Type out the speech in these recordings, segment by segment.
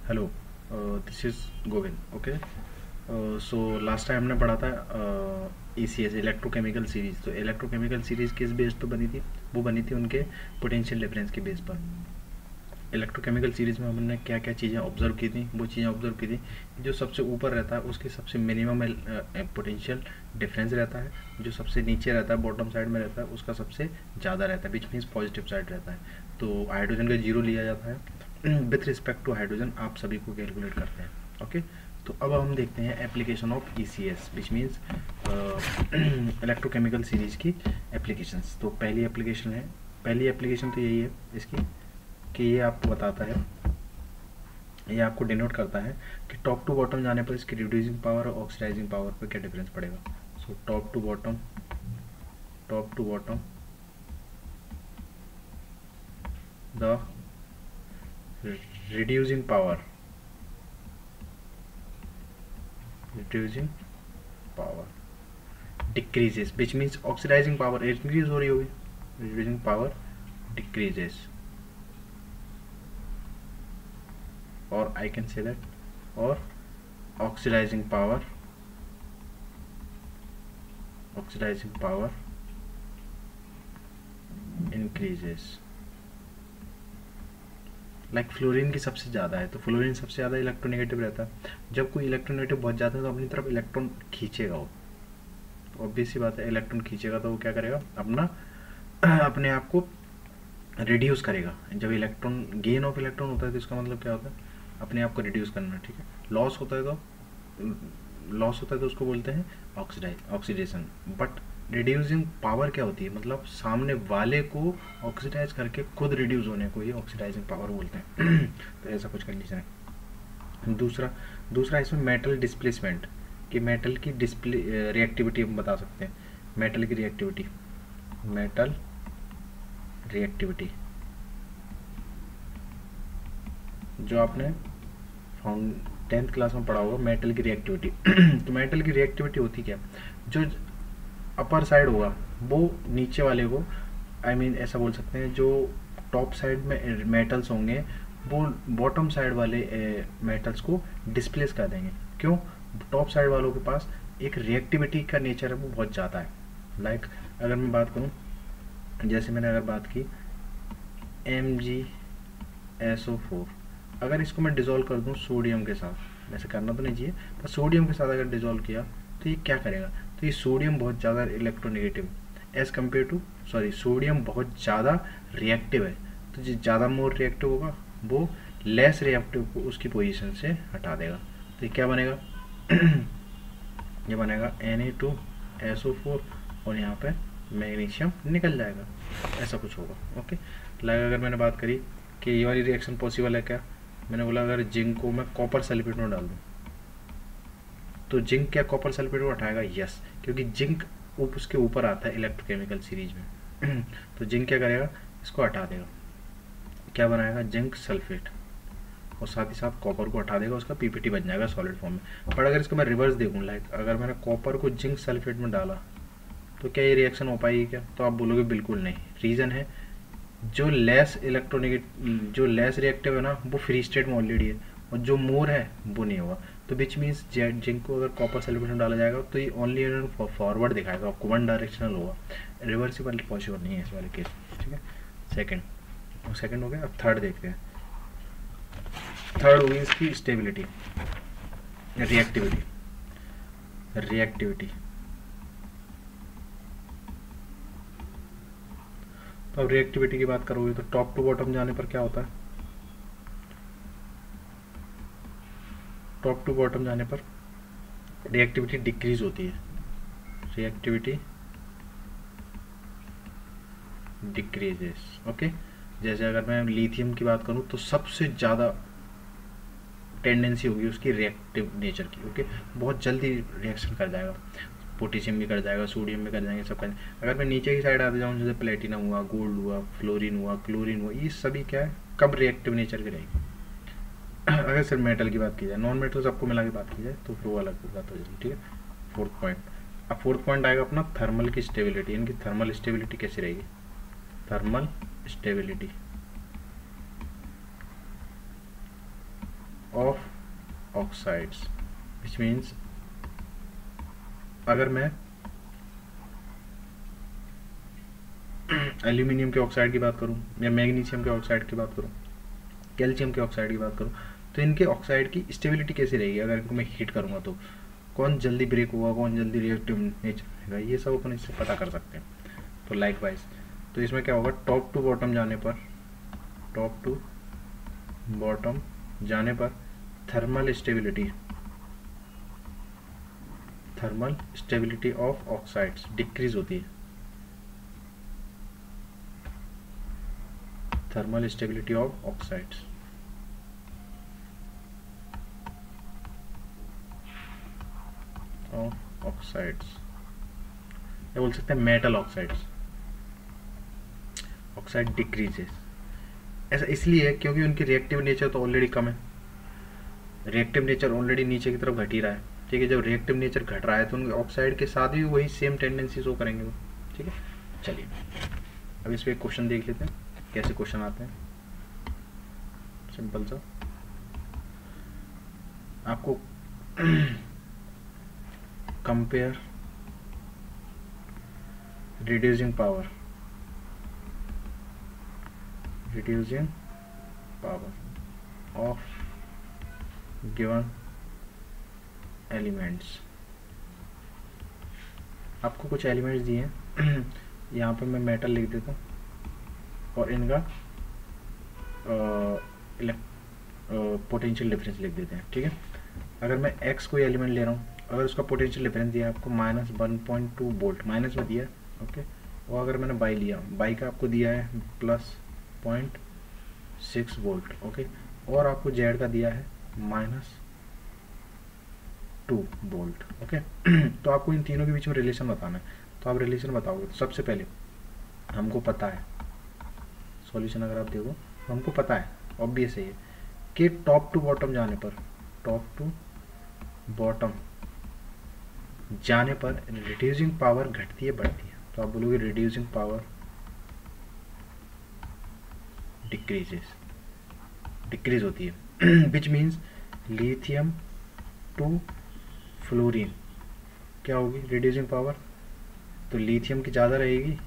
Hello, this is Govind. Okay, so last time हमने पढ़ा था ECS, इलेक्ट्रोकेमिकल सीरीज. तो इलेक्ट्रोकेमिकल सीरीज किस बेस पर बनी थी? वो बनी थी उनके पोटेंशियल डिफरेंस के बेस पर. इलेक्ट्रोकेमिकल सीरीज में हमने क्या क्या चीज़ें ऑब्जर्व की थी? वो चीज़ें ऑब्जर्व की थी जो सबसे ऊपर रहता है उसकी सबसे मिनिमम पोटेंशियल डिफरेंस रहता है, जो सबसे नीचे रहता है बॉटम साइड में रहता है उसका सबसे ज़्यादा रहता है, विच मीन्स पॉजिटिव साइड रहता है. तो हाइड्रोजन का जीरो लिया जाता है विथ रिस्पेक्ट टू हाइड्रोजन, आप सभी को कैलकुलेट करते हैं. ओके, तो अब हम देखते हैं application of ECS which means electrochemical series की एप्लीकेशंस. तो पहली एप्लीकेशन तो यही है इसकी कि ये आपको बताता है, ये आपको डिनोट करता है कि टॉप टू बॉटम जाने पर इसकी रिड्यूसिंग पावर और ऑक्सीडाइजिंग पावर पर क्या डिफरेंस पड़ेगा. So top to bottom the reducing power decreases, which means oxidising power increase हो रही होगी, reducing power decreases, or I can say that, or oxidizing power increases. Like fluorine की सबसे ज़्यादा है, तो फ्लोरीन सबसे ज़्यादा इलेक्ट्रोनेगेटिव रहता है. जब कोई इलेक्ट्रोनेगेटिव बहुत ज़्यादा है तो अपनी तरफ इलेक्ट्रॉन खींचेगा वो, तो ऑब्वियस सी बात है इलेक्ट्रॉन खींचेगा तो वो क्या करेगा, अपने आप को रिड्यूस करेगा. जब इलेक्ट्रॉन गेन ऑफ इलेक्ट्रॉन होता है तो इसका मतलब क्या होता है, अपने आप को रिड्यूस करना. ठीक है, लॉस होता है तो उसको बोलते हैं ऑक्सीडेशन. बट रिड्यूसिंग पावर क्या होती है, मतलब सामने वाले को ऑक्सीडाइज करके खुद रिड्यूस होने को ही ऑक्सीडाइजिंग पावर बोलते हैं. तो ऐसा कुछ कंडीशन है. दूसरा इसमें मेटल डिस्प्लेसमेंट, कि मेटल की रिएक्टिविटी हम बता सकते हैं. मेटल रिएक्टिविटी जो आपने 10th क्लास में पढ़ा होगा, मेटल की रिएक्टिविटी. तो मेटल की रिएक्टिविटी होती क्या, जो अपर साइड होगा वो नीचे वाले को, ऐसा बोल सकते हैं, जो टॉप साइड में मेटल्स होंगे वो बॉटम साइड वाले मेटल्स को डिस्प्लेस कर देंगे. क्यों? टॉप साइड वालों के पास एक रिएक्टिविटी का नेचर है वो बहुत ज़्यादा है. लाइक अगर मैं बात करूँ, जैसे मैंने अगर बात की MgSO4, अगर इसको मैं डिज़ोल्व कर दूं सोडियम के साथ, वैसे करना तो नहीं चाहिए पर सोडियम के साथ अगर डिज़ोल्व किया तो ये क्या करेगा, तो ये सोडियम बहुत ज़्यादा electronegative as compare to sodium बहुत ज़्यादा रिएक्टिव है. तो जो ज़्यादा मोर रिएक्टिव होगा वो लेस रिएक्टिव को उसकी पोजीशन से हटा देगा. तो ये क्या बनेगा ये बनेगा Na2SO4 और यहाँ पे मैग्नीशियम निकल जाएगा, ऐसा कुछ होगा. ओके, लाइक अगर मैंने बात करी कि ये वाली रिएक्शन पॉसिबल है क्या, मैंने बोला अगर जिंक को मैं कॉपर सल्फेट में डाल दूँ तो जिंक क्या कॉपर सल्फेट को हटाएगा? यस, क्योंकि जिंक उसके ऊपर आता है इलेक्ट्रोकेमिकल सीरीज में. तो जिंक क्या करेगा, इसको हटा देगा, क्या बनाएगा, जिंक सल्फेट, और साथ ही साथ कॉपर को हटा देगा, उसका PPT बन जाएगा सॉलिड फॉर्म में. पर अगर इसको मैं रिवर्स देखूँ, लाइक अगर मैंने कॉपर को जिंक सल्फेट में डाला तो क्या ये रिएक्शन हो पाएगी क्या? तो आप बोलोगे बिल्कुल नहीं. रीज़न है, जो लेस रिएक्टिव है ना वो फ्री स्टेट में ऑलरेडी है, और जो मोर है वो नहीं होगा. तो विच मीन्स जिंक को अगर कॉपर सल्फेट में डाला जाएगा तो ये ओनली फॉरवर्ड दिखाएगा, आपको वन डायरेक्शनल होगा, रिवर्सिबल पॉसिबल नहीं है इस वाले केस. ठीक है, सेकंड हो गया. अब थर्ड देखते हैं. थर्ड होगी इसकी स्टेबिलिटी, रिएक्टिविटी. तो अब रिएक्टिविटी की बात करोगे तो टॉप टू बॉटम जाने पर क्या होता है, टॉप टू बॉटम जाने पर रिएक्टिविटी डिक्रीज होती है. Reactivity decreases. ओके, जैसे अगर मैं लिथियम की बात करूं तो सबसे ज़्यादा टेंडेंसी होगी उसकी रिएक्टिव नेचर की. ओके, बहुत जल्दी रिएक्शन कर जाएगा, पोटेशियम भी कर जाएगा, सोडियम भी कर जाएंगे, सब कर. अगर मैं नीचे की साइड आते जाऊँ, जैसे प्लेटिनम हुआ, गोल्ड हुआ, फ्लोरीन हुआ, क्लोरीन हुआ, ये सभी क्या है, कब रिएक्टिव नेचर की रहेगी. अगर सिर्फ मेटल की बात की जाए, नॉन मेटल सबको मिला के बात की जाए तो फिर वो अलग बात हो जाएगी. ठीक है, फोर्थ पॉइंट. अब फोर्थ पॉइंट आएगा अपना थर्मल की स्टेबिलिटी. इनकी थर्मल स्टेबिलिटी कैसी रहेगी, thermal stability of oxides, which means अगर मैं एल्यूमिनियम के ऑक्साइड की बात करूं या मैग्नीशियम के ऑक्साइड की बात करूं, कैल्शियम के ऑक्साइड की बात करूं, तो इनके ऑक्साइड की स्टेबिलिटी कैसी रहेगी अगर इनको मैं हीट करूंगा, तो कौन जल्दी ब्रेक होगा, कौन जल्दी रिएक्टिव नेचर रहेगा, ये सब अपन इससे पता कर सकते हैं। तो लाइकवाइज तो इसमें क्या होगा, टॉप टू बॉटम जाने पर, टॉप टू बॉटम जाने पर thermal stability of oxides decrease होती है, thermal stability of oxides. Oxides या बोल सकते हैं मेटल ऑक्साइड्स, ऑक्साइड डिक्रीजेस। ऐसा इसलिए है क्योंकि उनकी रिएक्टिव नेचर तो ऑलरेडी कम है, रिएक्टिव नेचर ऑलरेडी नीचे की तरफ घट ही रहा है, ठीक है। जब रिएक्टिव नेचर घट रहा है तो उनके ऑक्साइड के साथ भी वही सेम टेंडेंसी शो करेंगे वो, ठीक है। चलिए अब इस पर एक क्वेश्चन देख लेते हैं, कैसे क्वेश्चन आते हैं। सिंपल सा, आपको compare reducing power of given elements। आपको कुछ एलिमेंट्स दिए हैं यहाँ पे मैं मेटल लिख देता हूँ और इनका पोटेंशियल डिफरेंस लिख देते हैं, ठीक है। अगर मैं x कोई एलिमेंट ले रहा हूँ, अगर उसका पोटेंशियल डिफरेंस दिया आपको -1.2 वोल्ट, माइनस में दिया, ओके। और अगर मैंने बाई लिया, बाई का आपको दिया है +0.6 वोल्ट, ओके। और आपको जेड का दिया है -2 वोल्ट, ओके। तो आपको इन तीनों के बीच में रिलेशन बताना है, तो आप रिलेशन बताओगे। तो सबसे पहले हमको पता है, सॉल्यूशन अगर आप देखो तो हमको पता है, ऑब्वियस है ये, कि टॉप टू बॉटम जाने पर, टॉप टू बॉटम जाने पर रिड्यूसिंग पावर घटती है बढ़ती है, तो आप बोलोगे रिड्यूसिंग पावर डिक्रीज होती है, which means lithium to fluorine क्या होगी रिड्यूसिंग पावर, तो लिथियम की ज़्यादा रहेगी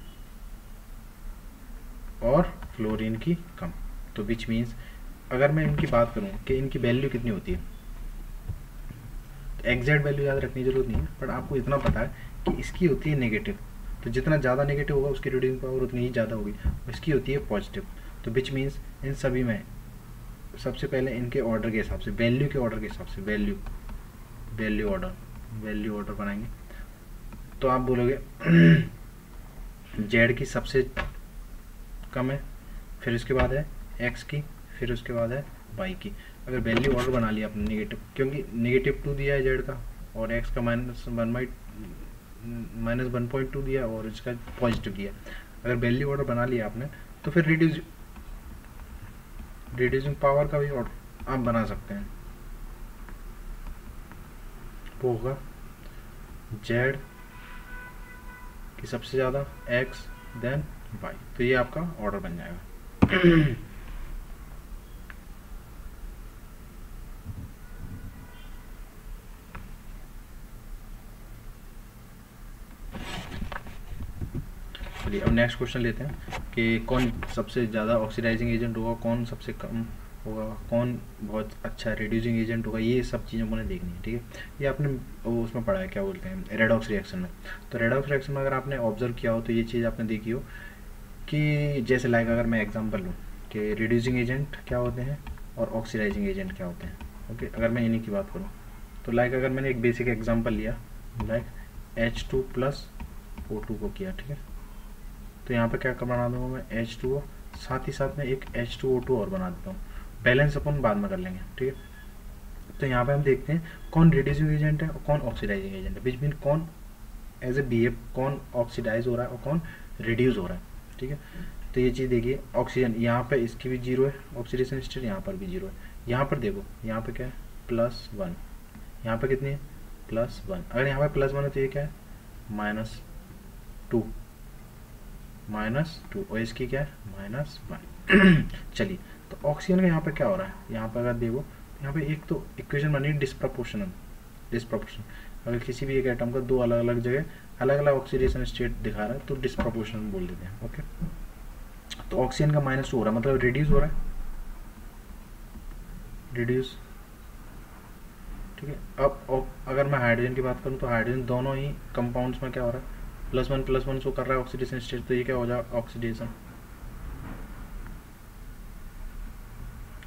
और फ्लोरीन की कम। तो विच मीन्स अगर मैं इनकी बात करूं कि इनकी वैल्यू कितनी होती है, एग्जैक्ट वैल्यू याद रखने की जरूरत नहीं है, बट आपको इतना पता है कि इसकी होती है नेगेटिव, तो जितना ज़्यादा नेगेटिव होगा उसकी रीडिंग पावर उतनी ही ज़्यादा होगी, इसकी होती है पॉजिटिव। तो विच मीन्स इन सभी में सबसे पहले इनके ऑर्डर के हिसाब से, वैल्यू के ऑर्डर के हिसाब से, वैल्यू ऑर्डर बनाएंगे, तो आप बोलोगे जेड की सबसे कम है, फिर उसके बाद है एक्स की, फिर उसके बाद है वाई की। अगर वैल्यू ऑर्डर बना लिया आपने नेगेटिव, क्योंकि -2 दिया है जेड का और एक्स का -1.2 दिया और इसका पॉजिटिव दिया, अगर वैल्यू ऑर्डर बना लिया आपने तो फिर रिड्यूसिंग पावर का भी ऑर्डर आप बना सकते हैं, वो होगा जेड की सबसे ज़्यादा, एक्स देन वाई, तो ये आपका ऑर्डर बन जाएगा। चलिए अब नेक्स्ट क्वेश्चन लेते हैं कि कौन सबसे ज़्यादा ऑक्सीडाइजिंग एजेंट होगा, कौन सबसे कम होगा, कौन बहुत अच्छा रिड्यूसिंग एजेंट होगा, ये सब चीज़ें मैंने देखनी है, ठीक है। ये आपने उसमें पढ़ा है, क्या बोलते हैं, रेडॉक्स रिएक्शन में। तो रेडॉक्स रिएक्शन में अगर आपने ऑब्जर्व किया हो तो ये चीज़ आपने देखी हो कि जैसे लाइक अगर मैं एग्जांपल लूँ कि रिड्यूसिंग एजेंट क्या होते हैं और ऑक्सीडाइजिंग एजेंट क्या होते हैं, ओके। अगर मैं इन्हीं की बात करूँ तो लाइक अगर मैंने एक बेसिक एग्जांपल लिया, लाइक H2 + O2 को किया, ठीक है। तो यहाँ पे क्या बना दूँगा मैं H2O, साथ ही साथ में एक H2O2 और बना देता हूँ, बैलेंस अपन बाद में कर लेंगे, ठीक है। तो यहाँ पे हम देखते हैं कौन रिड्यूसिंग एजेंट है और कौन ऑक्सीडाइजिंग एजेंट है, विच मीन कौन एज ए बिहेव, कौन ऑक्सीडाइज हो रहा है और कौन रिड्यूस हो रहा है, ठीक है। तो ये चीज़ देखिए, ऑक्सीजन यहाँ पे इसकी भी 0 है ऑक्सीडेशन स्टेट, यहाँ पर भी 0 है। यहाँ पर देखो, यहाँ पे क्या है +1, यहाँ पे कितनी है +1, अगर यहाँ पे +1 है तो ये क्या है -2 और इसकी क्या है -1। चलिए तो ऑक्सीजन का यहाँ पे क्या हो रहा है, यहाँ पर अगर देखो यहाँ पे एक तो इक्वेशन बनी डिस्प्रपोर्शनल, डिस्प्रपोर्शन, अगर किसी भी एक एटम का दो अलग अलग जगह अलग अलग ऑक्सीडेशन स्टेट दिखा रहा है तो डिस्प्रपोर्शनल बोल देते हैं। ओके, तो ऑक्सीजन का -2 हो रहा है, मतलब रिड्यूस हो रहा है, रिड्यूस। ठीक है, अब अगर मैं हाइड्रोजन की बात करूँ तो हाइड्रोजन दोनों ही कंपाउंड्स में क्या हो रहा है, +1 शो कर रहा है ऑक्सीडेशन स्टेट, तो ये क्या हो जाएगा, ऑक्सीडेशन,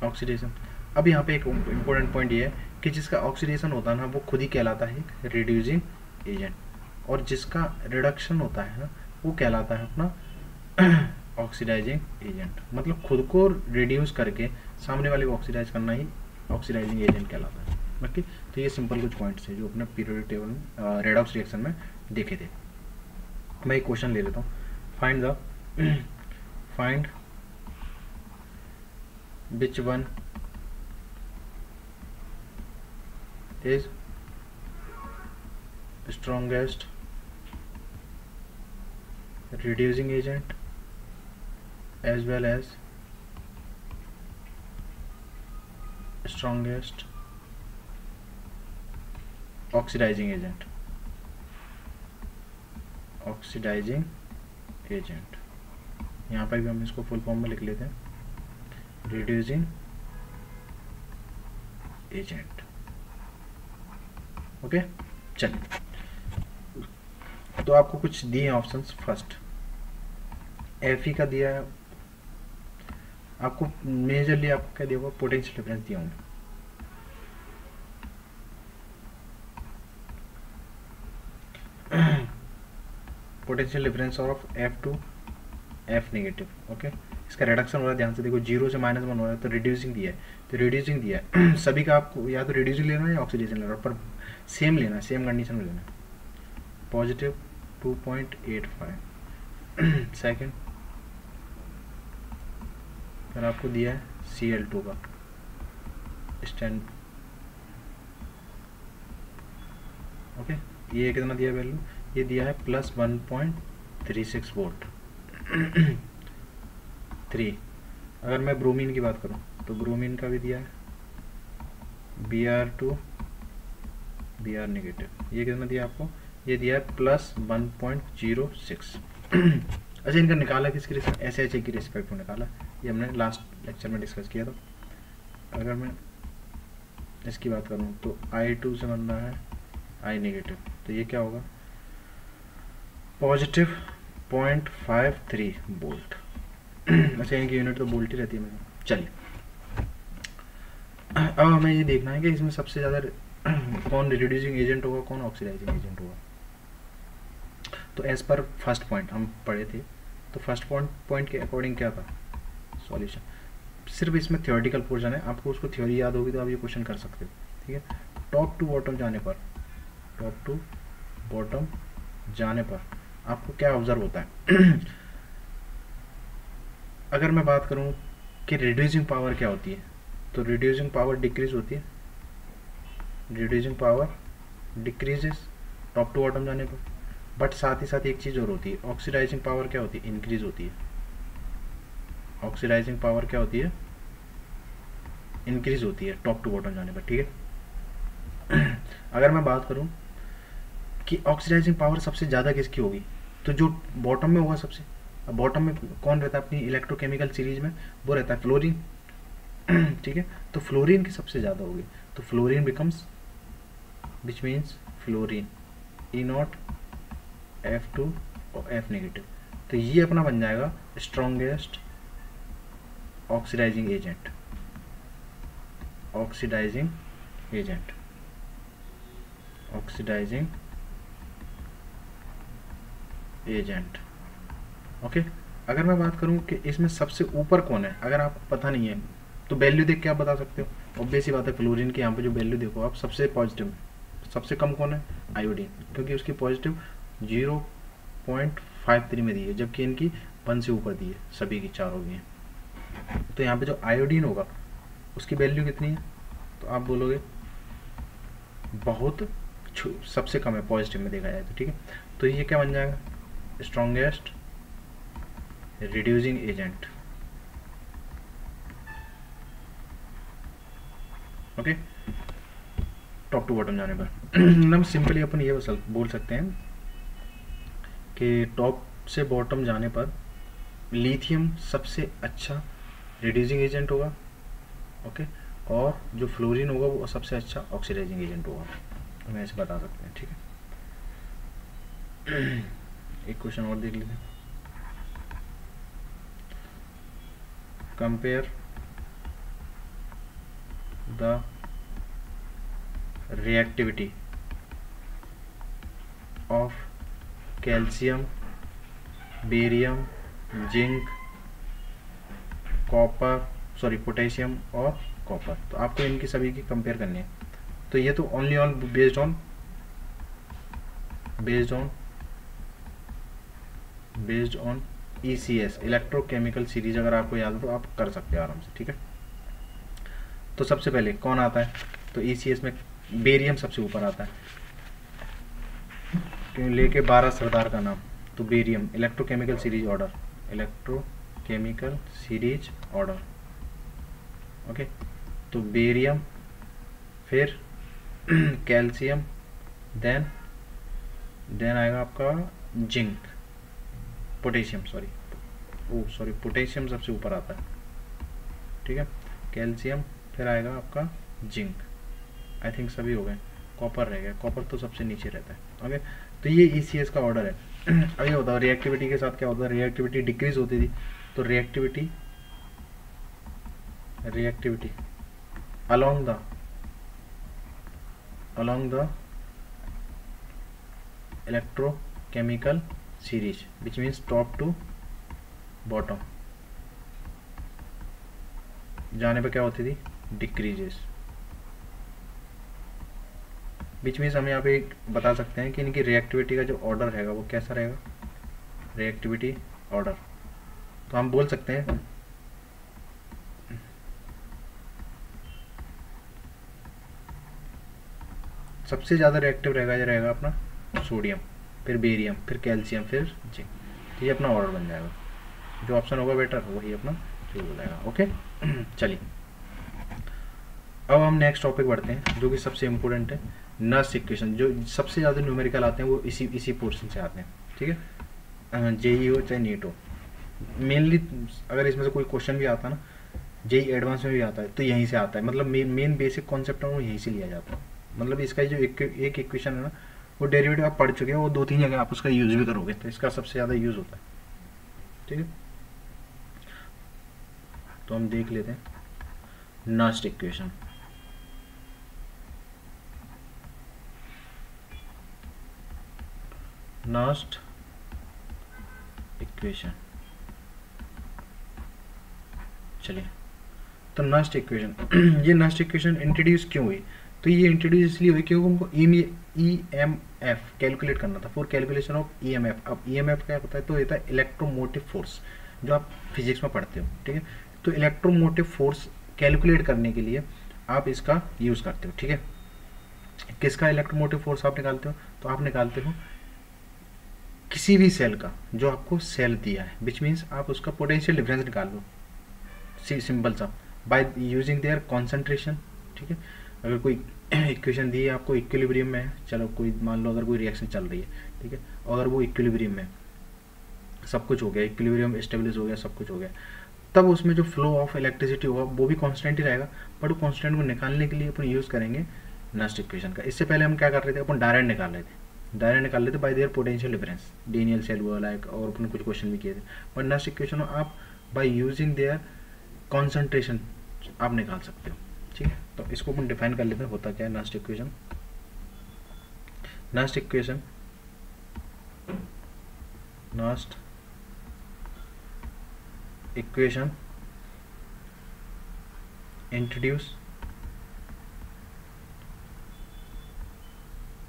ऑक्सीडेशन। अब यहाँ पे एक इम्पोर्टेंट पॉइंट ये है कि जिसका ऑक्सीडेशन होता है ना वो खुद ही कहलाता है एक रिड्यूसिंग एजेंट, और जिसका रिडक्शन होता है ना वो कहलाता है अपना ऑक्सीडाइजिंग एजेंट। मतलब खुद को रिड्यूस करके सामने वाले को ऑक्सीडाइज करना ही ऑक्सीडाइजिंग एजेंट कहलाता है। ओके, तो ये सिंपल कुछ पॉइंट्स है जो अपने पीरियोडिक टेबल में रेडॉक्स रिएक्शन में देखे थे। मैं एक क्वेश्चन ले लेता हूँ, find which one is strongest reducing agent as well as strongest oxidizing agent, oxidising agent. यहाँ पर भी हम इसको फुल फॉर्म में लिख लेते हैं, रिड्यूसिंग एजेंट। ओके, चलिए, तो आपको कुछ दिए हैं ऑप्शंस। फर्स्ट Fe का दिया है आपको, मेजरली आपको क्या दिया होगा, पोटेंशियल डिफरेंस दिया होंगे। Potential difference of F2 F negative. Okay, इसका रिडक्शन हो रहा है, ध्यान से देखो, 0 से -1 हो रहा है, तो रिड्यूसिंग दिया है, तो रिड्यूसिंग दिया है सभी का आपको या तो रिड्यूसिंग लेना है या ऑक्सीडेशन लेना है, पर सेम लेना है, सेम कंडीशन में लेना है। पॉजिटिव 2.85 सेकेंड, फिर आपको दिया है Cl2 का स्टैंड। ओके, ये कितना दिया वैल्यू, ये दिया है +1.36 वोल्ट 3। अगर मैं ब्रोमीन की बात करूं तो ब्रोमीन का भी दिया है Br2 Br नेगेटिव, ये कितना दिया आपको, ये दिया है +1.06 अच्छा, इनका निकाला किसकी रिस्पेक्ट, SHA की रिस्पेक्ट में निकाला, ये हमने लास्ट लेक्चर में डिस्कस किया था। अगर मैं इसकी बात करूं तो I2 से बन रहा है I नेगेटिव, तो ये क्या होगा, पॉजिटिव 0.53 वोल्ट अच्छा, इनकी यूनिट तो वोल्ट ही रहती है। चलिए, अब हमें ये देखना है कि इसमें सबसे ज़्यादा कौन रिड्यूसिंग एजेंट होगा, कौन ऑक्सीडाइजिंग एजेंट होगा। तो एज पर फर्स्ट पॉइंट हम पढ़े थे, तो फर्स्ट पॉइंट के अकॉर्डिंग क्या था सॉल्यूशन, सिर्फ इसमें थ्योरेटिकल पोर्शन है, आपको उसको थ्योरी याद होगी तो आप ये क्वेश्चन कर सकते हो। ठीक है, टॉप टू बॉटम जाने पर, टॉप टू बॉटम जाने पर आपको क्या ऑब्जर्व होता है अगर मैं बात करूं कि रिड्यूसिंग पावर क्या होती है, तो रिड्यूसिंग पावर डिक्रीज होती है, reducing power decreases top to bottom जाने पर। बट साथ ही साथ एक चीज़ और होती है, ऑक्सीडाइजिंग पावर क्या होती है, इंक्रीज होती है। ऑक्सीडाइजिंग पावर क्या होती है, इंक्रीज होती है टॉप टू बॉटम जाने पर। ठीक है, अगर मैं बात करूं कि ऑक्सीडाइजिंग पावर सबसे ज़्यादा किसकी होगी, तो जो बॉटम में होगा सबसे, अब बॉटम में कौन रहता है अपनी इलेक्ट्रोकेमिकल सीरीज में, वो रहता है फ्लोरीन। ठीक है, तो फ्लोरीन की सबसे ज़्यादा होगी, तो fluorine becomes which means fluorine E0 F2 और F नेगेटिव, तो ये अपना बन जाएगा strongest oxidising agent, oxidising agent, oxidising agent. Okay, अगर मैं बात करूं कि इसमें सबसे ऊपर कौन है, अगर आपको पता नहीं है तो वैल्यू देख के आप बता सकते हो। ऑब्वियस ही बात है, फ्लोरीन की यहाँ पे जो वैल्यू देखो आप, सबसे पॉजिटिव, सबसे कम कौन है, आयोडीन, क्योंकि उसकी पॉजिटिव 0.53 में दी है, जबकि इनकी 1 से ऊपर दी है, सभी की चारों की है। तो यहाँ पे जो आयोडीन होगा उसकी वैल्यू कितनी है, तो आप बोलोगे बहुत सबसे कम है पॉजिटिव में देखा जाए तो। ठीक है, तो ये क्या बन जाएगा, strongest reducing agent, okay, top to bottom जाने पर मतलब सिंपली अपन ये बोल सकते हैं कि टॉप से बॉटम जाने पर लिथियम सबसे अच्छा रिड्यूसिंग एजेंट होगा, ओके, और जो फ्लोरीन होगा वो सबसे अच्छा ऑक्सीडाइजिंग एजेंट होगा, हम ऐसे बता सकते हैं, ठीक है। एक क्वेश्चन और देख लेते हैं। Compare the reactivity of calcium, barium, zinc, copper, sorry potassium और कॉपर। तो आपको इनकी सभी की कंपेयर करनी है। तो ये तो only on based on ECS, electrochemical series. अगर आपको याद हो तो आप कर सकते हो आराम से, ठीक है। तो सबसे पहले कौन आता है, तो ECS में बेरियम सबसे ऊपर आता है, क्यों लेके 12 सरदार का नाम, तो barium electrochemical series order, okay. तो बेरियम, फिर कैल्शियम, देन आएगा आपका जिंक, पोटेशियम, पोटेशियम सबसे ऊपर आता है, ठीक है। कैल्शियम, फिर आएगा आपका जिंक, आई थिंक सभी हो गए, कॉपर रह गया, कॉपर तो सबसे नीचे रहता है, ओके। तो ये ECS का ऑर्डर है। अब ये होता है रिएक्टिविटी के साथ क्या होता है, रिएक्टिविटी डिक्रीज होती थी, तो reactivity along the electrochemical series which means top to bottom जाने पे क्या होती थी, डिक्रीजेस, विच मीन्स हम यहाँ पे बता सकते हैं कि इनकी रिएक्टिविटी का जो ऑर्डर रहेगा वो कैसा रहेगा, रिएक्टिविटी ऑर्डर। तो हम बोल सकते हैं सबसे ज़्यादा रिएक्टिव रहेगा अपना सोडियम, फिर बेरियम, फिर कैल्शियम, फिर जिंक। तो ये अपना ऑर्डर बन जाएगा, जो ऑप्शन होगा बेटर वही अपना चूज हो जाएगा, ओके। चलिए अब हम नेक्स्ट टॉपिक बढ़ते हैं, जो कि सबसे इम्पोर्टेंट है, नर्स इक्वेशन। जो सबसे ज़्यादा न्यूमेरिकल आते हैं वो इसी पोर्शन से आते हैं, ठीक है। JEE हो चाहे नीट हो, मेनली अगर इसमें से कोई क्वेश्चन भी आता है ना, JEE एडवांस में भी आता है, तो यहीं से आता है, मतलब मेन बेसिक कॉन्सेप्ट है वो यहीं से लिया जाता है। मतलब इसका जो एक इक्वेशन है ना, वो डेरिवेटिव आप पढ़ चुके हैं, वो 2-3 जगह आप उसका यूज भी करोगे, तो इसका सबसे ज़्यादा यूज होता है, ठीक है। तो हम देख लेते हैं नर्स्ट इक्वेशन। नर्स्ट इक्वेशन, चलिए। तो नर्स्ट इक्वेशन ये नर्स्ट इक्वेशन इंट्रोड्यूस क्यों हुई, तो ये इंट्रोड्यूस इसलिए हुई क्योंकि हमको EMF कैलकुलेट करना था, फॉर कैलकुलेशन ऑफ EMF। अब EMF क्या होता है, तो ये था इलेक्ट्रोमोटिव फोर्स, जो आप फिजिक्स में पढ़ते हो, ठीक है। तो इलेक्ट्रोमोटिव फोर्स कैलकुलेट करने के लिए आप इसका यूज करते हो, ठीक है। किसका इलेक्ट्रोमोटिव फोर्स आप निकालते हो, तो आप निकालते हो किसी भी सेल का, जो आपको सेल दिया है, विच मीन्स आप उसका पोटेंशियल डिफरेंस निकाल लो, सिंपल सा, बाय यूजिंग देयर कॉन्सेंट्रेशन, ठीक है। अगर कोई इक्वेशन दी है आपको, इक्विलिब्रियम में है, चलो कोई मान लो अगर कोई रिएक्शन चल रही है, ठीक है, अगर वो इक्विलिब्रियम में, सब कुछ हो गया, इक्विलिब्रियम एस्टेब्लिश हो गया, सब कुछ हो गया, तब उसमें जो फ्लो ऑफ इलेक्ट्रिसिटी होगा वो भी कांस्टेंट ही रहेगा, बट वो कांस्टेंट को निकालने के लिए अपन यूज़ करेंगे नर्स्ट इक्वेशन का। इससे पहले हम क्या कर रहे थे, अपन डायरेक्ट निकाल लेते by their potential difference, Daniell cell हुआ लाइक, और अपन कुछ क्वेश्चन भी किए थे, बट नर्स्ट इक्वेशन आप बाय यूजिंग देयर कॉन्सेंट्रेशन आप निकाल सकते हो, ठीक है। तो इसको अपन डिफाइन कर लेते हैं, होता क्या है Nernst equation. Nernst equation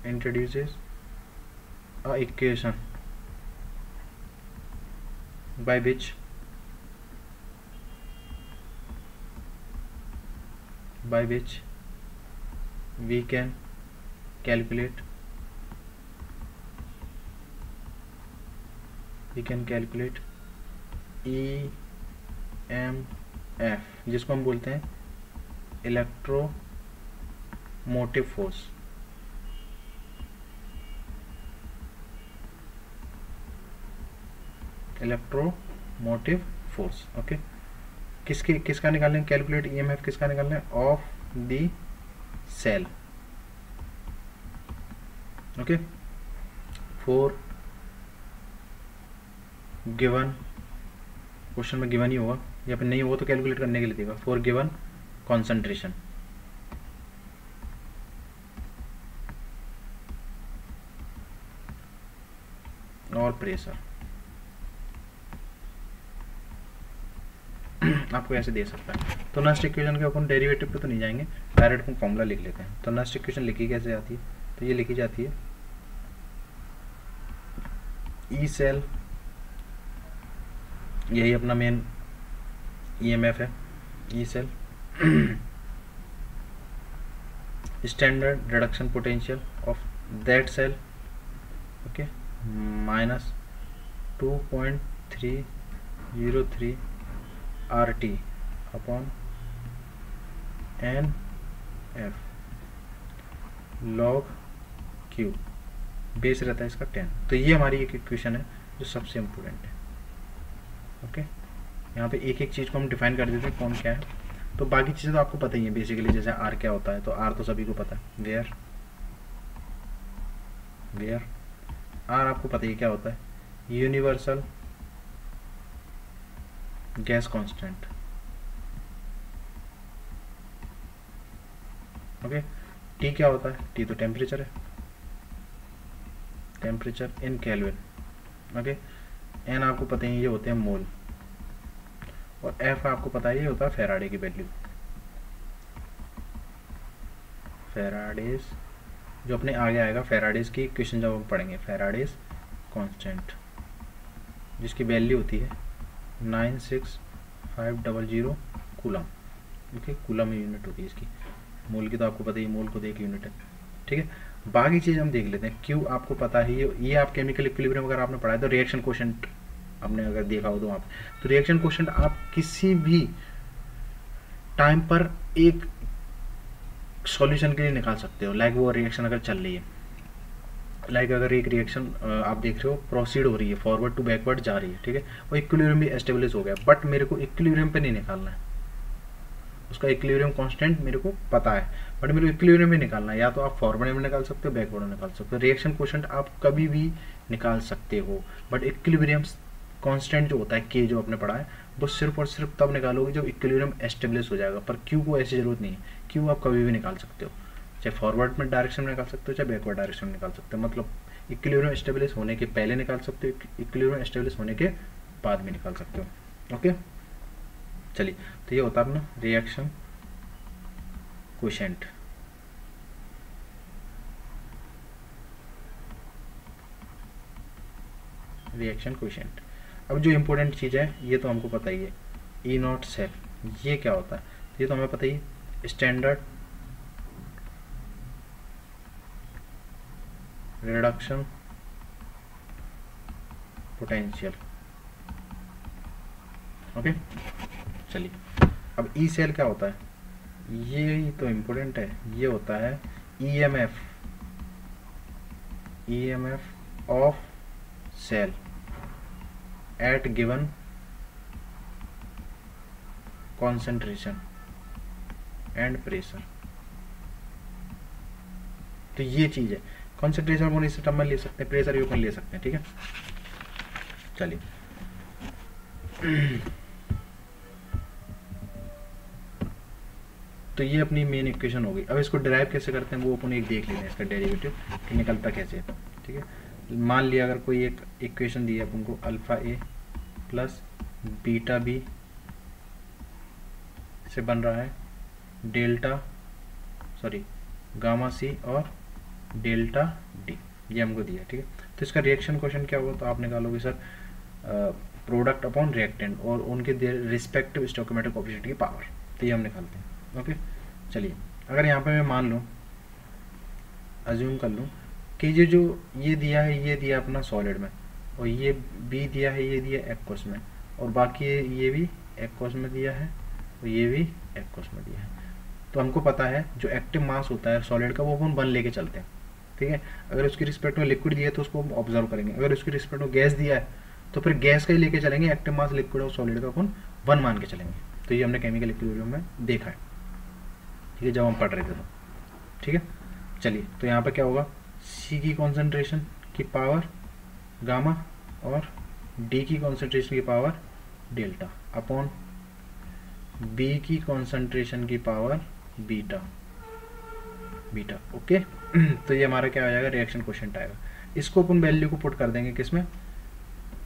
introduces a equation by which we can calculate EMF, जिसको हम बोलते हैं electromotive motive force, electromotive force. Okay, किसका निकालना है, कैलकुलेट ईएमएफ किसका निकालना है, of the cell. Okay, for given, question में गिवन ही होगा या फिर नहीं होगा तो कैलकुलेट करने के लिए देगा, फॉर गिवन कॉन्सेंट्रेशन और प्रेशर। आपको ऐसे दे सकता है। तो नस्ट इक्वेशन के अपन डेरिवेटिव पे तो नहीं जाएंगे, डायरेक्ट हम फॉर्मूला लिख लेते हैं। तो नस्ट इक्वेशन लिखी कैसे आती है, तो ये लिखी जाती है ई सेल, यही अपना मेन ईएमएफ है, E cell standard reduction potential of that cell, okay, minus 2.303 RT upon NF log Q, base रहता है इसका 10। तो ये हमारी एक इक्वेशन है जो सबसे इम्पोर्टेंट है। ओके, यहाँ पे एक एक चीज़ को हम डिफाइन कर देते हैं कौन क्या है। तो बाकी चीज़ें तो आपको पता ही है बेसिकली, जैसे R क्या होता है, तो R तो सभी को पता है, वेयर R आपको पता ही क्या होता है, universal gas constant. Okay, T क्या होता है, T तो टेम्परेचर है, temperature in kelvin. Okay, N आपको पता ही ये होते हैं मोल, और F आपको पता ही होता है फैराडे की वैल्यू, फैराडेज, जो अपने आगे आएगा फैराडेज की इक्वेशन जब हम पढ़ेंगे, फैराडेज कांस्टेंट जिसकी वैल्यू होती है 96500 कूलम। ओके, कूलम यूनिट होती है इसकी, मोल की तो आपको पता ही, मोल को एक यूनिट है। ठीक है, बाकी चीज़ हम देख लेते हैं। क्यू आपको पता ही, ये आप केमिकल इक्विलिब्रियम अगर आपने पढ़ा है तो रिएक्शन कोशेंट आपने अगर देखा हो तो वहाँ तो रिएक्शन कोशेंट आप किसी भी टाइम पर एक सॉल्यूशन के लिए निकाल सकते हो। लाइक वो रिएक्शन अगर चल रही है, लाइक अगर एक रिएक्शन आप देख रहे हो प्रोसीड हो रही है, फॉरवर्ड टू बैकवर्ड जा रही है, ठीक है, वो इक्विलिब्रियम भी एस्टेब्लिश हो गया, बट मेरे को इक्विलिब्रियम पे नहीं निकालना है, उसका इक्विलिब्रियम कांस्टेंट मेरे को पता है, बट मेरे को इक्विलिब्रियम में निकालना है। या तो आप फॉरवर्ड में निकाल सकते हो, बैकवर्ड में निकाल सकते हो, रिएक्शन कोशेंट आप कभी भी निकाल सकते हो, बट इक्विलिब्रियम कांस्टेंट जो होता है के, जो आपने पढ़ा है, वो सिर्फ और सिर्फ तब निकालोगे जब इक्विलिब्रियम एस्टेब्लिश हो जाएगा। पर क्यू को ऐसी जरूरत नहीं है, क्यू आप कभी भी निकाल सकते हो, चाहे फॉरवर्ड में डायरेक्शन में निकाल सकते हो, चाहे बैकवर्ड डायरेक्शन में निकाल सकते हो। मतलब इक्विलिब्रियम एस्टेब्लिश होने के पहले निकाल सकते हो, इक्विलिब्रियम एस्टेब्लिश होने के बाद में निकाल सकते हो। ओके, चलिए, तो ये होता है अपना रिएक्शन कोशेंट। Reaction quotient. अब जो इम्पोर्टेंट चीज़ है ये तो हमको पता ही है, ई नॉट सेल, ये क्या होता है ये तो हमें पता ही है, स्टैंडर्ड रिडक्शन पोटेंशियल। ओके, चलिए, अब ई सेल क्या होता है, ये तो इम्पोर्टेंट है, ये होता है EMF, EMF of cell at given concentration and pressure. तो ये चीज है, कॉन्सेंट्रेशन को इस टर्म में ले सकते हैं, प्रेशर भी ले सकते हैं। ठीक है, चलिए, तो ये अपनी मेन इक्वेशन होगी। अब इसको डिराइव कैसे करते हैं वो अपन एक देख लेते हैं, इसका डेरिवेटिव कि निकलता कैसे है। ठीक है, मान लिया अगर कोई एक इक्वेशन दी है अपन को, अल्फा ए प्लस बीटा बी से बन रहा है डेल्टा गामा सी और डेल्टा डी, ये हमको दिया। ठीक है, तो इसका रिएक्शन क्वेश्चन क्या होगा, तो आप निकालोगे सर प्रोडक्ट अपॉन रिएक्टेंट और उनके रिस्पेक्टिव स्टोइकोमेट्रिक कोएफिशिएंट की पावर, तो ये हम निकालते हैं। ओके, चलिए, अगर यहाँ पे मैं मान लूँ, अज्यूम कर लूँ कि जो ये दिया है, ये दिया अपना सॉलिड में, और ये बी दिया है, ये दिया एक्वस में, और बाकी ये भी एक्वस में दिया है और ये भी एक्वस में दिया है। तो हमको पता है जो एक्टिव मास होता है सॉलिड का वो अपन 1 लेके चलते हैं, ठीक है। अगर उसकी रिस्पेक्ट में लिक्विड दिया है तो उसको हम ऑब्जर्व करेंगे, अगर उसकी रिस्पेक्ट में गैस दिया है तो फिर गैस का ही लेके चलेंगे, एक्टिव मास लिक्विड और सॉलिड का अपन 1 मान के चलेंगे। तो ये हमने केमिकल इक्विलिब्रियम में देखा है, ठीक है, जब हम पढ़ रहे थे तो, ठीक है। चलिए, तो यहाँ पर क्या होगा, सी की कॉन्सेंट्रेशन की पावर गामा और डी की कॉन्सेंट्रेशन की पावर डेल्टा अपॉन बी की कॉन्सेंट्रेशन की पावर बीटा, बीटा, ओके। तो ये हमारा क्या हो जाएगा, रिएक्शन क्वोशिएंट आएगा। इसको अपन वैल्यू को पुट कर देंगे किसमें,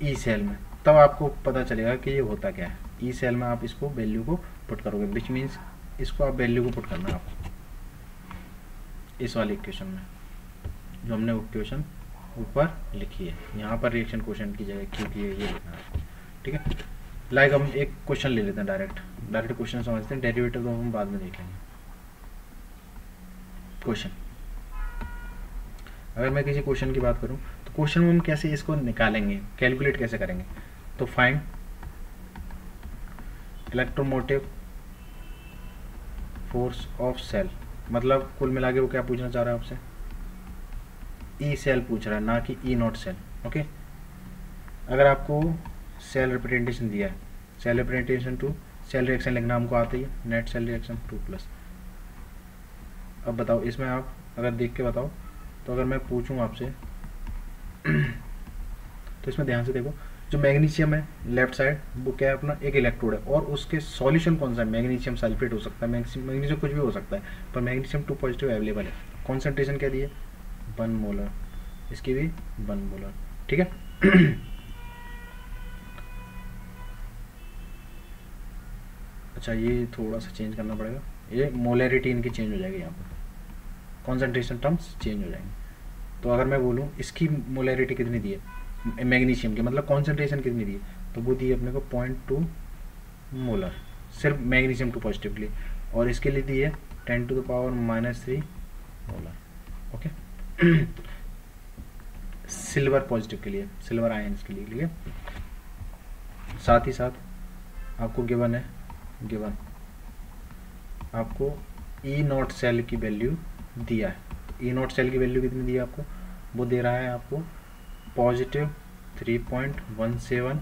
ई सेल में, तब आपको पता चलेगा कि ये होता क्या है। ई सेल में आप इसको वैल्यू को पुट करोगे, विच मीन्स इसको आप वैल्यू को पुट करना है आपको इस वाले इक्वेशन में, जो हमने इक्वेशन ऊपर लिखी है। यहाँ पर रिएक्शन क्वोशिएंट की जगह क्यों की है ये लिखना है, ठीक है। लाइक हम एक क्वेश्चन ले लेते हैं, डायरेक्ट क्वेश्चन समझते हैं, डेरिवेटिव तो हम बाद में देख लेंगे। क्वेश्चन, अगर मैं किसी क्वेश्चन की बात करूं तो क्वेश्चन में हम कैसे इसको निकालेंगे, कैलकुलेट कैसे करेंगे, तो find electromotive force of cell, मतलब कुल मिला के वो क्या पूछना चाह रहा है आपसे, ई सेल पूछ रहा है, ना कि ई नॉट सेल, ओके। अगर आपको सेल रिप्रेजेंटेशन दिया है, cell representation to cell reaction लिखना हमको आता ही है, नेट सेल रिएक्शन 2+। अब बताओ इसमें आप अगर देख के बताओ, तो अगर मैं पूछूं आपसे तो इसमें ध्यान से देखो, जो मैग्नीशियम है लेफ्ट साइड वो क्या है अपना, एक इलेक्ट्रोड है और उसके सॉल्यूशन कौन सा है, मैग्नीशियम सल्फेट हो सकता है, मैग्नीशियम कुछ भी हो सकता है, पर मैग्नीशियम 2 पॉजिटिव अवेलेबल है। कॉन्सेंट्रेशन क्या दी है, 1 मोलर, इसकी भी 1 मोलर, ठीक है। अच्छा, ये थोड़ा सा चेंज करना पड़ेगा, ये मोलैरिटी इनकी चेंज हो जाएगी, यहाँ पर कॉन्सेंट्रेशन टर्म्स चेंज हो जाएंगे। तो अगर मैं बोलूँ इसकी मोलैरिटी कितनी दी है मैग्नीशियम की, मतलब कॉन्सेंट्रेशन कितनी दी है, तो वो दी है अपने को 0.2 मोलर, सिर्फ मैग्नीशियम 2 पॉजिटिव के लिए, और इसके लिए दी है 10⁻³ मोलर, ओके। सिल्वर पॉजिटिव के लिए, सिल्वर आयंस के लिए, ठीक है। साथ ही साथ आपको गिवन है, गिवन आपको ई नॉट सेल की वैल्यू दिया है, ई नॉट सेल की वैल्यू कितनी दी है आपको, वो दे रहा है आपको पॉजिटिव 3.17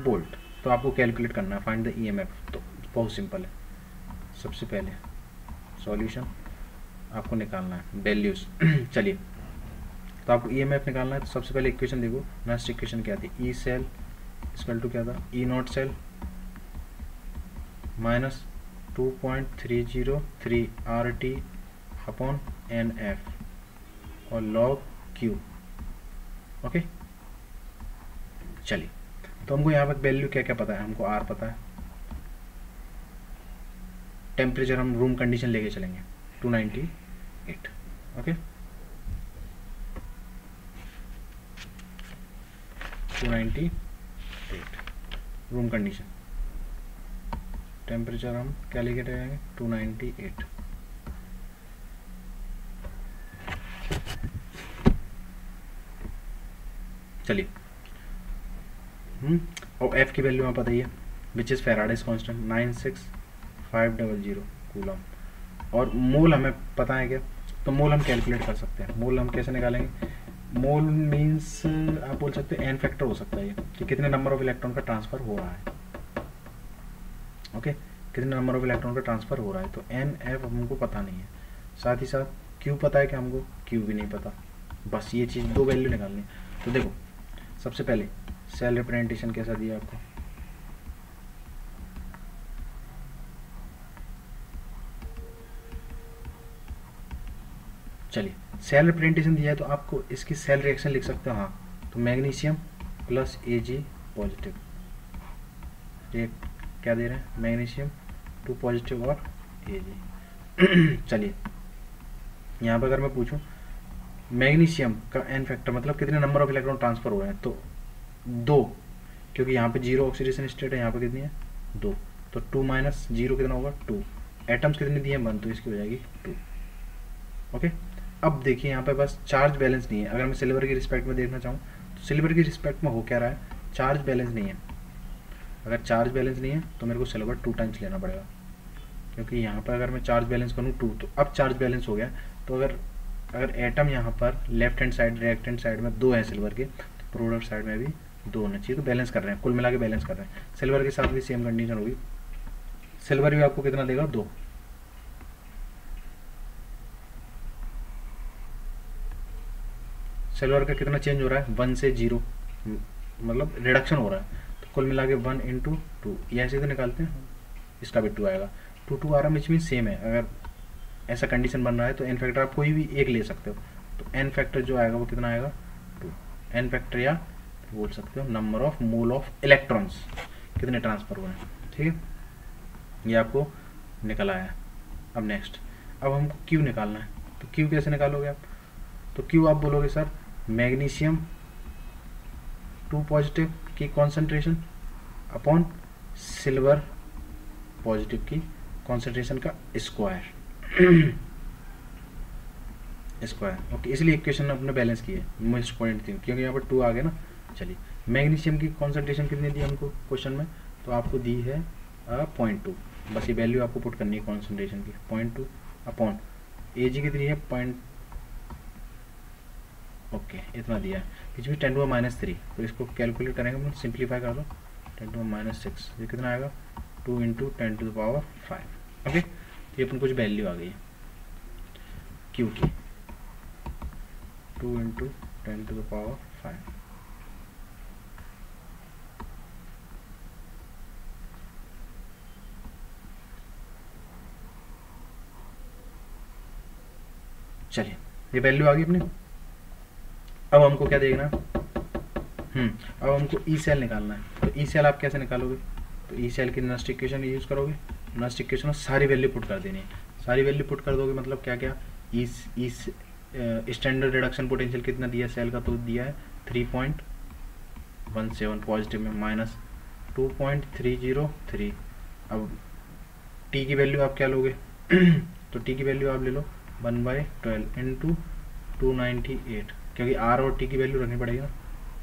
वोल्ट। तो आपको कैलकुलेट करना है, फाइंड द ईएमएफ। तो बहुत सिंपल है, सबसे पहले सॉल्यूशन आपको निकालना है वैल्यूज। चलिए, तो आपको ईएमएफ निकालना है, तो सबसे पहले इक्वेशन देखो, नेक्स्ट इक्वेशन क्या थी, ई सेल इक्वल टू क्या था, E naught cell minus 2.303 RT upon NF और log Q, ओके। चलिए, तो हमको यहाँ पर वैल्यू क्या क्या पता है, हमको R पता है, टेम्परेचर हम रूम कंडीशन लेके चलेंगे 298, ओके, 298 रूम कंडीशन, टेम्परेचर हम क्या लेके जाएंगे 298। चलिए, और एफ की वैल्यू हमें पता ही है, which is Faraday's constant 96500 coulomb, और मोल हमें पता है क्या, तो मोल हम कैलकुलेट कर सकते हैं। मोल हम कैसे निकालेंगे, मोल मीन्स आप बोल सकते हैं एन फैक्टर हो सकता है कि कितने नंबर ऑफ इलेक्ट्रॉन का ट्रांसफर हो रहा है, ओके, कितने नंबर ऑफ इलेक्ट्रॉन का ट्रांसफर हो रहा है, तो एन एफ हमको पता नहीं है। साथ ही साथ क्यू पता है कि हमको, क्यू भी नहीं पता, बस ये चीज़ 2 वैल्यू निकालनी है। तो देखो, सबसे पहले सेल रिप्रेजेंटेशन कैसा दिया आपको, चलिए सेल रिप्रेजेंटेशन दिया है तो आपको इसकी सेल रिएक्शन लिख सकते हो, हाँ, तो मैग्नीशियम प्लस Ag पॉजिटिव, ये क्या दे रहे हैं, मैग्नीशियम 2 पॉजिटिव और Ag। चलिए, यहाँ पर अगर मैं पूछूं मैग्नीशियम का एन फैक्टर मतलब कितने नंबर ऑफ इलेक्ट्रॉन ट्रांसफर हो रहे हैं, तो 2, क्योंकि यहाँ पे 0 ऑक्सीडेशन स्टेट है, यहाँ पे कितनी है 2, तो 2 माइनस 0 कितना होगा 2, एटम्स कितने दिए हैं 1, तो इसकी हो जाएगी 2, ओके। अब देखिए यहाँ पे बस चार्ज बैलेंस नहीं है, अगर मैं सिल्वर की रिस्पेक्ट में देखना चाहूँ तो सिल्वर की रिस्पेक्ट में हो क्या रहा है, चार्ज बैलेंस नहीं है। अगर चार्ज बैलेंस नहीं है तो मेरे को सिल्वर 2 टाइम्स लेना पड़ेगा, क्योंकि यहाँ पर अगर मैं चार्ज बैलेंस करूँ 2, तो अब चार्ज बैलेंस हो गया। तो अगर एटम यहाँ पर left hand side right hand side में 2 हैं सिल्वर के, तो प्रोडक्ट साइड में भी 2 होना चाहिए। तो बैलेंस कर रहे हैं, कुल मिला के बैलेंस कर रहे हैं। सिल्वर के साथ भी सेम कंडीशन होगी। सिल्वर भी आपको कितना देगा, 2। सिल्वर का कितना चेंज हो रहा है, 1 से 0, मतलब रिडक्शन हो रहा है। तो कुल मिला के 1 × 2, ये ऐसे तो निकालते हैं, इसका भी 2 आएगा। 2 आ रहा है, मीन सेम है। अगर ऐसा कंडीशन बन रहा है तो एन फैक्टर आप कोई भी एक ले सकते हो। तो एन फैक्टर जो आएगा वो कितना आएगा, 2। एन फैक्टर या बोल सकते हो number of mole of electrons, कितने ट्रांसफर हुए हैं। ठीक है, ये आपको निकल आया। अब नेक्स्ट, अब हमको क्यू निकालना है। तो क्यू कैसे निकालोगे आप, तो क्यू आप बोलोगे सर मैग्नीशियम 2 पॉजिटिव की कॉन्सेंट्रेशन अपॉन सिल्वर पॉजिटिव की कॉन्सेंट्रेशन का स्क्वायर। Square, okay. इसलिए इक्वेशन अपने बैलेंस की है, मोस्ट पॉइंट थी, क्योंकि यहाँ पर 2 आ गया ना। चलिए, मैग्नीशियम की कॉन्सेंट्रेशन कितनी दी हमको क्वेश्चन में, तो आपको दी है 0.2। बस ये वैल्यू आपको पुट करनी है कॉन्सेंट्रेशन की, 0.2 अपॉन एजी कितनी है, ओके इतना दिया है। बीच में 10⁻⁻3, तो इसको कैलकुलेट करेंगे, सिंप्लीफाई कर दो, 10⁻⁶, ये कितना आएगा, 2 × 10⁵। ओके, तो ये अपन कुछ वैल्यू आ गई है क्यू की, 2 × 10⁵। चलिए, ये वैल्यू आ गई अपने। अब हमको क्या देखना, अब हमको ई सेल निकालना है। तो ई सेल आप कैसे निकालोगे, तो ई सेल की नस्ट इक्वेशन यूज करोगे। नस्ट इक्वेशन में सारी वैल्यू पुट कर देनी है। सारी वैल्यू पुट कर दोगे, मतलब क्या क्या, स्टैंडर्ड रिडक्शन पोटेंशियल कितना दिया सेल का, तो दिया है 3.17 पॉजिटिव में, माइनस 2.303। अब टी की वैल्यू आप क्या लोगे तो टी की वैल्यू आप ले लो 1/12 × 298, क्योंकि आर और टी की वैल्यू रखनी पड़ेगी ना।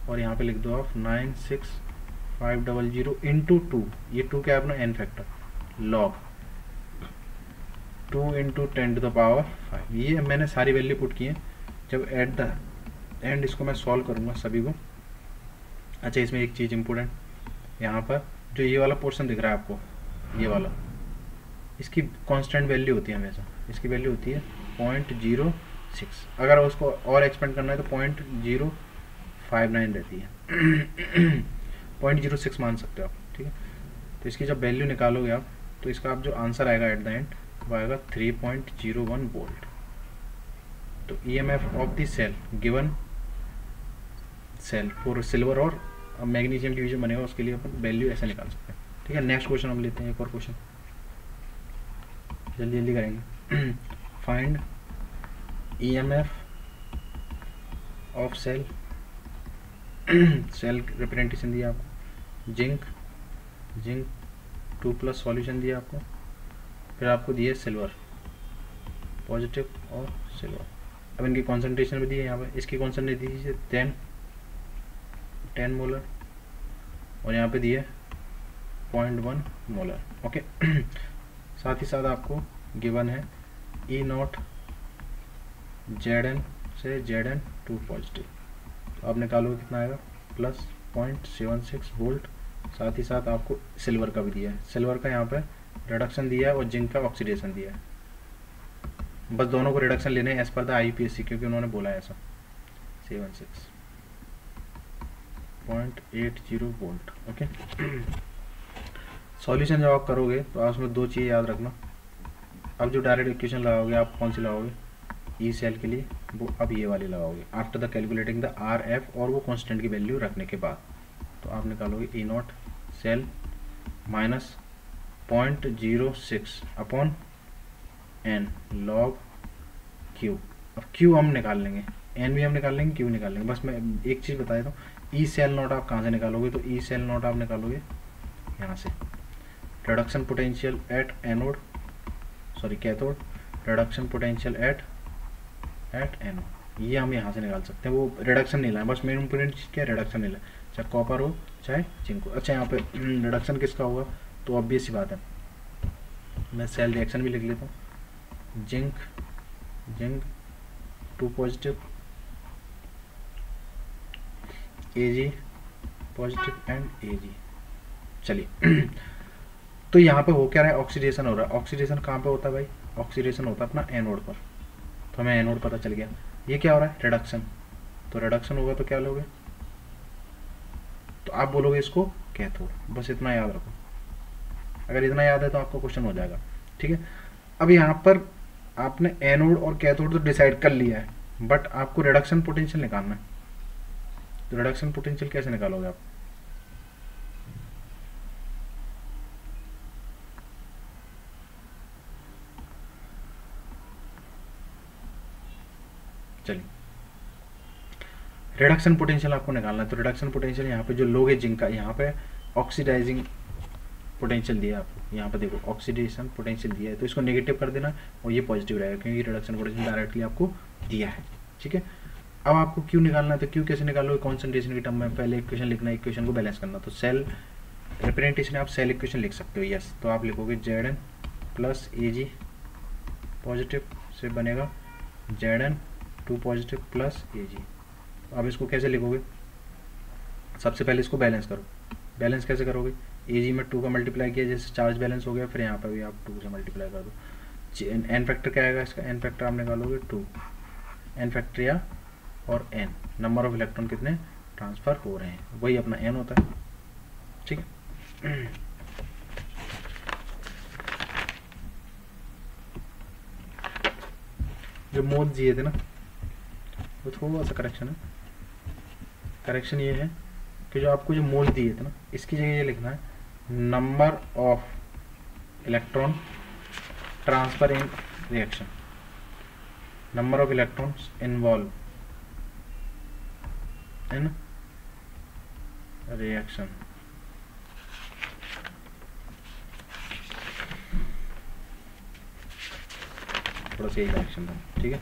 और यहाँ पे लिख दो आप 96500 × 2, ये 2 क्या है अपना एन फैक्टर, लॉग 2 × 10⁵। ये मैंने सारी वैल्यू पुट की है। जब एट द एंड इसको मैं सॉल्व करूँगा सभी को। अच्छा, इसमें एक चीज़ इम्पोर्टेंट, यहाँ पर जो ये वाला पोर्शन दिख रहा है आपको, ये वाला, इसकी कांस्टेंट वैल्यू होती है हमेशा, इसकी वैल्यू होती है 0.06। अगर उसको और एक्सपेंड करना है तो 0.059 रहती है 0.06 मान सकते हो आप। ठीक है, तो इसकी जब वैल्यू निकालोगे आप, तो इसका आप जो आंसर आएगा एट द एंड वो आएगा 3.01 वोल्ट। तो EMF of the cell given cell for silver और मैग्नीशियम डिवीजन बनेगा, उसके लिए अपन वैल्यू ऐसे निकाल सकते हैं। ठीक है, नेक्स्ट क्वेश्चन हम लेते हैं, एक और क्वेश्चन जल्दी जल्दी करेंगे। Find EMF of cell, cell representation दिया आपको, जिंक 2+ सॉल्यूशन दिया आपको, फिर आपको दिया सिल्वर पॉजिटिव और सिल्वर। अब इनकी कॉन्सेंट्रेशन भी दी है यहाँ पर, इसकी कॉन्सेंट्रेशन दी है 10 मोलर और यहाँ पे दिए 0.1 मोलर। ओके, साथ ही साथ आपको गिवन है E0 Zn से Zn2 पॉजिटिव, तो आप निकालोगे कितना आएगा, प्लस 0.76 वोल्ट। साथ ही साथ आपको सिल्वर का भी दिया है, सिल्वर का यहाँ पे रिडक्शन दिया है और जिंक का ऑक्सीडेशन दिया है। बस दोनों को रिडक्शन लेने हैं एज पर द IUPAC, क्योंकि उन्होंने बोला है ऐसा। 76.80 वोल्ट। ओके, सॉल्यूशन जब आप करोगे तो आप उसमें 2 चीज़ याद रखना। अब जो डायरेक्ट इक्वेशन लगाओगे आप कौन सी लगाओगे, ई सेल के लिए वो अब ये वाली लगाओगे, after the calculating the RF और वो कांस्टेंट की वैल्यू रखने के बाद। तो आप निकालोगे E0 cell minus 0.06 upon n log Q। अब Q हम निकाल लेंगे, n भी हम निकाल लेंगे, Q निकाल लेंगे। बस मैं एक चीज़ बता देता हूँ, ई सेल नॉट आप कहाँ से निकालोगे, तो ई सेल नॉट आप निकालोगे यहाँ से, reduction potential at anode, sorry cathode, reduction potential at anode, ये हम यहाँ से निकाल सकते हैं। वो रिडक्शन नहीं लाए, बस मेन इंपोर्टेंट चीज़ क्या है, रिडक्शन नहीं लाए, चाहे कॉपर हो चाहे जिंक हो। अच्छा, यहाँ पे रिडक्शन किसका होगा, तो ऑब्वियस सी बात है मैं सेल रिएक्शन भी लिख लेता हूँ, zinc 2 positive, Ag positive and Ag। चलिए तो यहाँ पे हो क्या रहा है, ऑक्सीडेशन हो रहा है। ऑक्सीडेशन कहाँ पे होता है भाई, ऑक्सीडेशन होता है अपना एनोड पर, तो हमें एनोड पता चल गया। ये क्या हो रहा है, रिडक्शन, तो रिडक्शन होगा तो क्या लोगे, तो आप बोलोगे इसको कैथोड। बस इतना याद रखो, अगर इतना याद है तो आपको क्वेश्चन हो जाएगा। ठीक है, अब यहाँ पर आपने एनोड और कैथोड तो डिसाइड कर लिया है, बट आपको रिडक्शन पोटेंशियल निकालना है। तो रिडक्शन पोटेंशियल कैसे निकालोगे आप, चलिए रिडक्शन पोटेंशियल आपको निकालना है। तो रिडक्शन पोटेंशियल यहाँ पे जो लोगे जिंक का, यहाँ पे ऑक्सीडाइजिंग पोटेंशियल दिया है आपको, यहाँ पे देखो ऑक्सीडेशन पोटेंशियल दिया है, तो इसको नेगेटिव कर देना और ये पॉजिटिव रहेगा, क्योंकि रिडक्शन पोटेंशियल डायरेक्टली आपको दिया है। ठीक है, अब आपको क्यू निकालना है, तो क्यू कैसे निकालोगे, कॉन्सेंट्रेशन की टर्म में पहले इक्वेशन लिखना है, इक्वेशन को बैलेंस करना। तो सेल रिप्रेजेंटेशन आप सेल इक्वेशन लिख सकते हो, यस। तो आप लिखोगे Zn प्लस Ag पॉजिटिव से बनेगा Zn 2 पॉजिटिव प्लस Ag। अब इसको कैसे लिखोगे, सबसे पहले इसको बैलेंस करो। बैलेंस कैसे करोगे, Ag में 2 का मल्टीप्लाई किया, जैसे चार्ज बैलेंस हो गया, फिर यहाँ पर भी आप 2 से मल्टीप्लाई कर दो। एन फैक्टर क्या आएगा इसका, एन फैक्टर आप निकालोगे 2, एन फैक्टर या और एन नंबर ऑफ इलेक्ट्रॉन कितने ट्रांसफर हो रहे हैं, वही अपना एन होता है। ठीक है, जो मोल दिए थे ना, वो थोड़ा सा करेक्शन है। करेक्शन ये है कि जो आपको जो मोल दिए थे ना, इसकी जगह ये लिखना है number of electron transfer in reaction, number of electrons involve in reaction. थोड़ा सा यही करेक्शन था, ठीक है।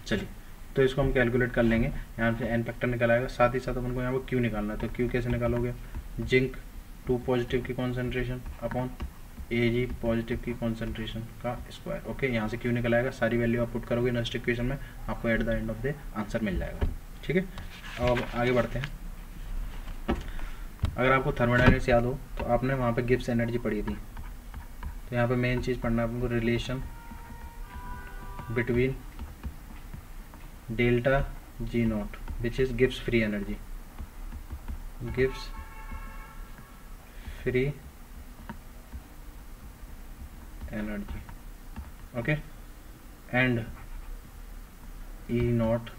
चलिए, तो इसको हम कैलकुलेट कर लेंगे। यहाँ से एन फैक्टर निकल आएगा, साथ ही साथ अपन को यहाँ पर क्यू निकालना है। तो क्यू कैसे निकालोगे, जिंक 2 पॉजिटिव की कॉन्सेंट्रेशन अपॉन Ag पॉजिटिव की कॉन्सेंट्रेशन का स्क्वायर। ओके, यहाँ से क्यू निकल आएगा, सारी वैल्यू आप पुट करोगे नेक्स्ट इक्वेशन में, आपको at the end of the answer मिल जाएगा। ठीक है, अब आगे बढ़ते हैं। अगर आपको थर्मोडायनेमिक्स याद हो तो आपने वहाँ पे गिब्स एनर्जी पढ़ी थी, तो यहाँ पे मेन चीज़ पढ़ना है आपको, relation between delta G not which is Gibbs free energy, Gibbs free energy, okay, and E not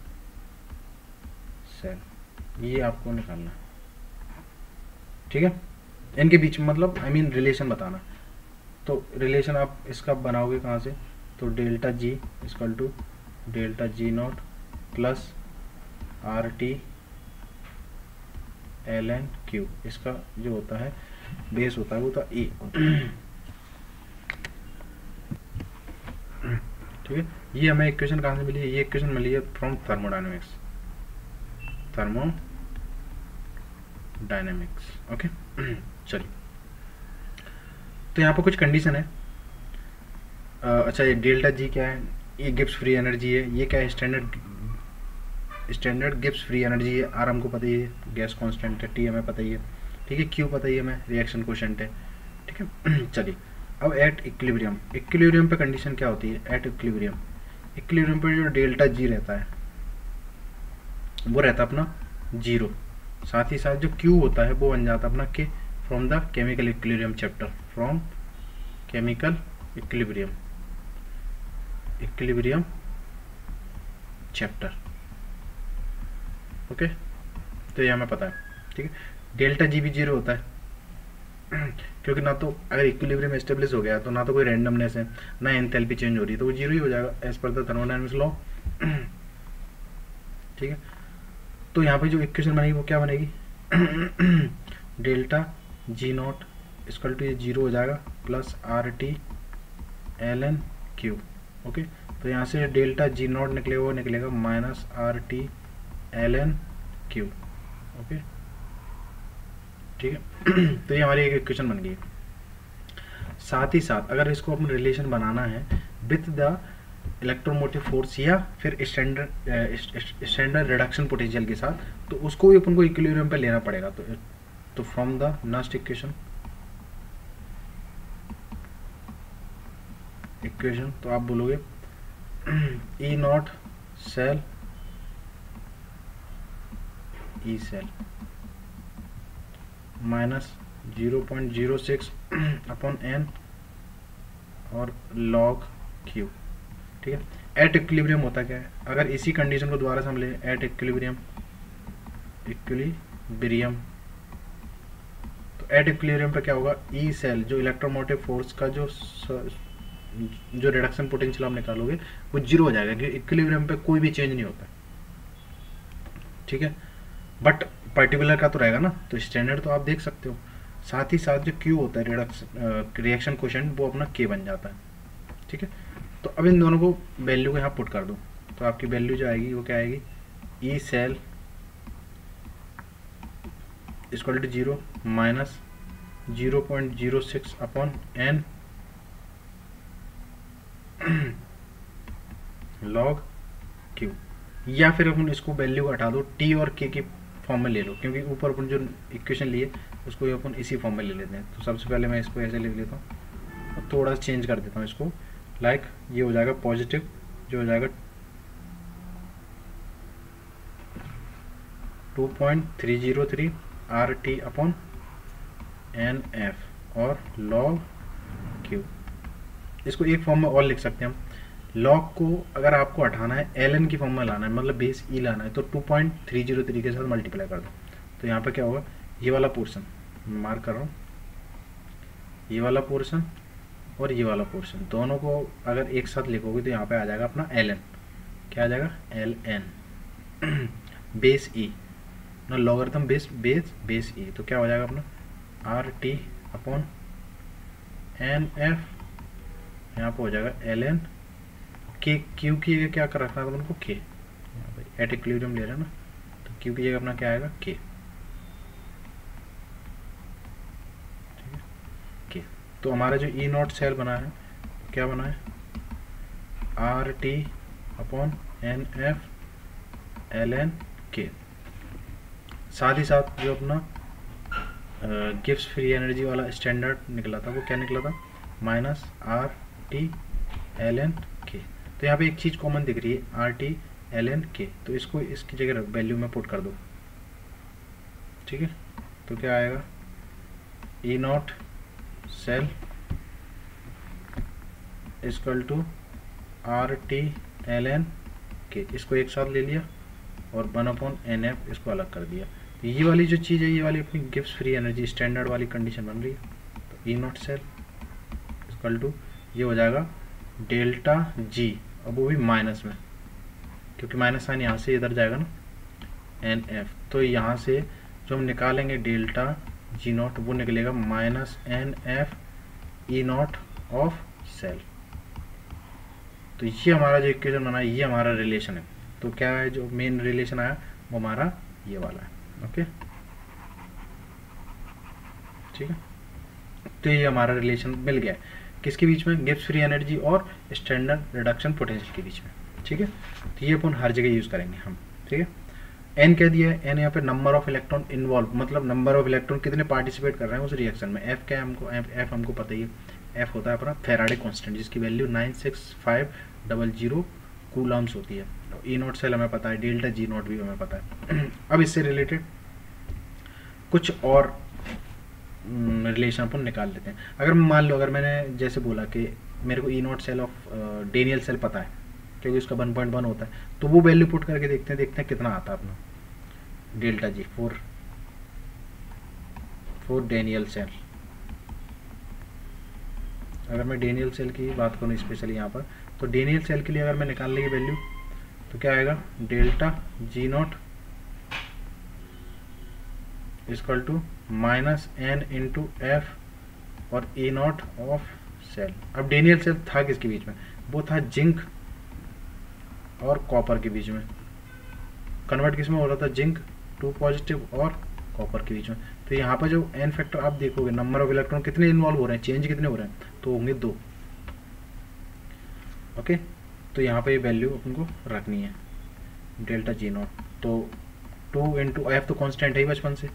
cell, ये आपको निकालना है। ठीक है, इनके बीच में मतलब आई मीन रिलेशन बताना। तो रिलेशन आप इसका बनाओगे कहाँ से, तो delta G equal to delta G not plus RT ln Q, इसका जो होता है बेस होता है वो था E। ठीक है, ये हमें इक्वेशन कहाँ से मिली है, ये इक्वेशन मिली है फ्रॉम थर्मोडायनेमिक्स, थर्मोडायनेमिक्स। ओके, चलिए, तो यहाँ पर कुछ कंडीशन है। अच्छा, ये डेल्टा G क्या है, ये गिब्स फ्री एनर्जी है। ये क्या है, स्टैंडर्ड गिब्स फ्री एनर्जी है। R हमको पता ही है, गैस कांस्टेंट है। T हमें पता ही है, ठीक है। Q पता ही है हमें, रिएक्शन कोशेंट है, ठीक है। चलिए, अब एट इक्विलिब्रियम, इक्विलिब्रियम पे कंडीशन क्या होती है, एट इक्विलिब्रियम, इक्विलिब्रियम पे जो डेल्टा G रहता है वो रहता है अपना 0, साथ ही साथ जो Q होता है वो बन जाता है अपना के from the chemical equilibrium chapter, from chemical equilibrium chapter. Okay, तो ये हमें पता है, ठीक है। डेल्टा G भी 0 होता है, क्योंकि ना तो अगर इक्विलिब्रियम एस्टेब्लिश हो गया तो ना तो कोई रैंडमनेस है, ना एंथैल्पी चेंज हो रही है, तो वो 0 ही हो जाएगा as per the thermodynamics law. ठीक है, तो यहाँ पे जो इक्वेशन बनेगी वो क्या बनेगी, delta G not equal to ये 0 हो जाएगा plus RT ln Q। Okay, तो यहाँ से डेल्टा G नॉट निकलेगा, वो निकलेगा माइनस RT LnQ। ओके ठीक है। तो ये हमारी एक इक्वेशन बन गई। साथ ही साथ अगर इसको अपन रिलेशन बनाना है विथ द इलेक्ट्रोमोटिव फोर्स या फिर स्टैंडर्ड रिडक्शन पोटेंशियल के साथ, तो उसको भी अपन को इक्विलिब्रियम पे लेना पड़ेगा। तो फ्रॉम द नेक्स्ट इक्वेशन तो आप बोलोगे E naught cell E cell minus 0.06 upon N और लॉग क्यू। ठीक है। एट इक्विलिब्रियम होता क्या है, अगर इसी कंडीशन को दोबारा से हम ले एट इक्विलिब्रियम तो एट इक्विलिब्रियम पे क्या होगा, ई सेल जो इलेक्ट्रोमोटिव फोर्स का जो रिडक्शन पोटेंशियल आप निकालोगे वो जीरो हो जाएगा, क्योंकि इक्विलिब्रियम पे कोई भी चेंज नहीं होता। ठीक है। बट पर्टिकुलर का तो रहेगा ना, तो स्टैंडर्ड तो आप देख सकते हो। साथ ही साथ जो क्यू होता है रिएक्शन कोएफिशिएंट वो अपना के बन जाता है। ठीक है। तो अब इन दोनों को वैल्यू को यहाँ पुट कर दो, तो आपकी वैल्यू जो आएगी वो क्या आएगी, E cell equal to 0 minus 0.06 upon n log Q. या फिर अपन इसको वैल्यू को हटा दो, टी और के की फॉर्म में ले लो, क्योंकि ऊपर अपन जो इक्वेशन लिए उसको अपन इसी फॉर्म में ले लेते हैं। तो सबसे पहले मैं इसको ऐसे लिख लेता हूँ और थोड़ा सा चेंज कर देता हूँ इसको, लाइक ये हो जाएगा पॉजिटिव जो हो जाएगा 2.303 RT अपॉन NF और log Q। इसको एक फॉर्म में और लिख सकते हैं हम, लॉग को अगर आपको हटाना है ln की फॉर्म में लाना है, मतलब बेस ई लाना है, तो 2.303 के साथ मल्टीप्लाई कर दो। तो यहाँ पे क्या होगा, ये वाला पोर्शन मैं मार्क कर रहा हूँ, ये वाला पोर्शन और ये वाला पोर्शन दोनों को अगर एक साथ लिखोगे तो यहाँ पे आ जाएगा अपना ln। क्या आ जाएगा, ln बेस ई ना, लॉगरिथम बेस ई। तो क्या हो जाएगा अपना RT अपॉन NF, यहाँ पे हो जाएगा ln के। क्यू की जगह क्या कर रखना था उनको, के। एट इक्विलिब्रियम ले रहे हैं ना, तो क्यू की जगह अपना क्या आएगा, के। ठीक है, के। तो हमारा जो ई नॉट सेल बना है क्या बना है, RT अपॉन NF ln के। साथ ही साथ जो अपना गिब्स फ्री एनर्जी वाला स्टैंडर्ड निकला था वो क्या निकला था, माइनस RT ln के। तो यहाँ पे एक चीज़ कॉमन दिख रही है RT ln के, तो इसको इसकी जगह वैल्यू में पुट कर दो। ठीक है। तो क्या आएगा, E naught cell equal to RT ln के, इसको एक साथ ले लिया और 1/NF इसको अलग कर दिया। तो ये वाली जो चीज़ है, ये वाली अपनी गिब्स फ्री एनर्जी स्टैंडर्ड वाली कंडीशन बन रही है। तो ई नॉट सेल इक्वल टू ये हो जाएगा डेल्टा जी, अब वो भी माइनस में, क्योंकि माइनस साइन यहाँ से इधर जाएगा ना, NF। तो यहाँ से जो हम निकालेंगे डेल्टा जी नॉट वो निकलेगा minus NF E not of cell. तो ये हमारा जो इक्वेशन बना है, ये हमारा रिलेशन है। तो क्या है, जो मेन रिलेशन आया वो हमारा ये वाला है। ओके ठीक है। तो ये हमारा रिलेशन मिल गया है किसके बीच में, गिब्स फ्री एनर्जी और स्टैंडर्ड रिडक्शन पोटेंशियल के बीच में। ठीक है। तो ये अपन हर जगह यूज करेंगे हम। ठीक है। एन कह दिया है, एन यहाँ पे नंबर ऑफ इलेक्ट्रॉन इन्वॉल्व, मतलब नंबर ऑफ इलेक्ट्रॉन कितने पार्टिसिपेट कर रहे हैं उस रिएक्शन में। एफ क्या है हमको, एफ हमको पता ही है, एफ होता है अपना फैराडे कांस्टेंट, जिसकी वैल्यू 96500 कूलम्स होती है। ई नॉट सेल हमें पता है, डेल्टा जी नॉट भी हमें पता है। अब इससे रिलेटेड कुछ और रिलेशन अपन निकाल लेते हैं। अगर मान लो, अगर मैंने जैसे बोला कि मेरे को E naught cell of Daniell cell पता है क्योंकि उसका 1.1 होता है, तो वो वैल्यू पुट करके देखते हैं कितना आता है अपना delta G for Daniell cell. अगर मैं डेनियल सेल की बात करूँ स्पेशली यहाँ पर, तो डेनियल सेल के लिए अगर मैं निकालने की वैल्यू तो क्या आएगा, delta G not equal to minus n into F और ए नॉट ऑफ सेल। अब डेनियल सेल था किसके बीच में, वो था जिंक और कॉपर के बीच में। कन्वर्ट किस में हो रहा था, जिंक 2 पॉजिटिव और कॉपर के बीच में। तो यहाँ पर जो एन फैक्टर आप देखोगे, नंबर ऑफ इलेक्ट्रॉन कितने इन्वॉल्व हो रहे हैं, चेंज कितने हो रहे हैं, तो होंगे 2। ओके, तो यहाँ पे ये वैल्यू अपन को रखनी है डेल्टा जी नॉट। तो 2 इंटू एफ तो कॉन्स्टेंट है ही बचपन से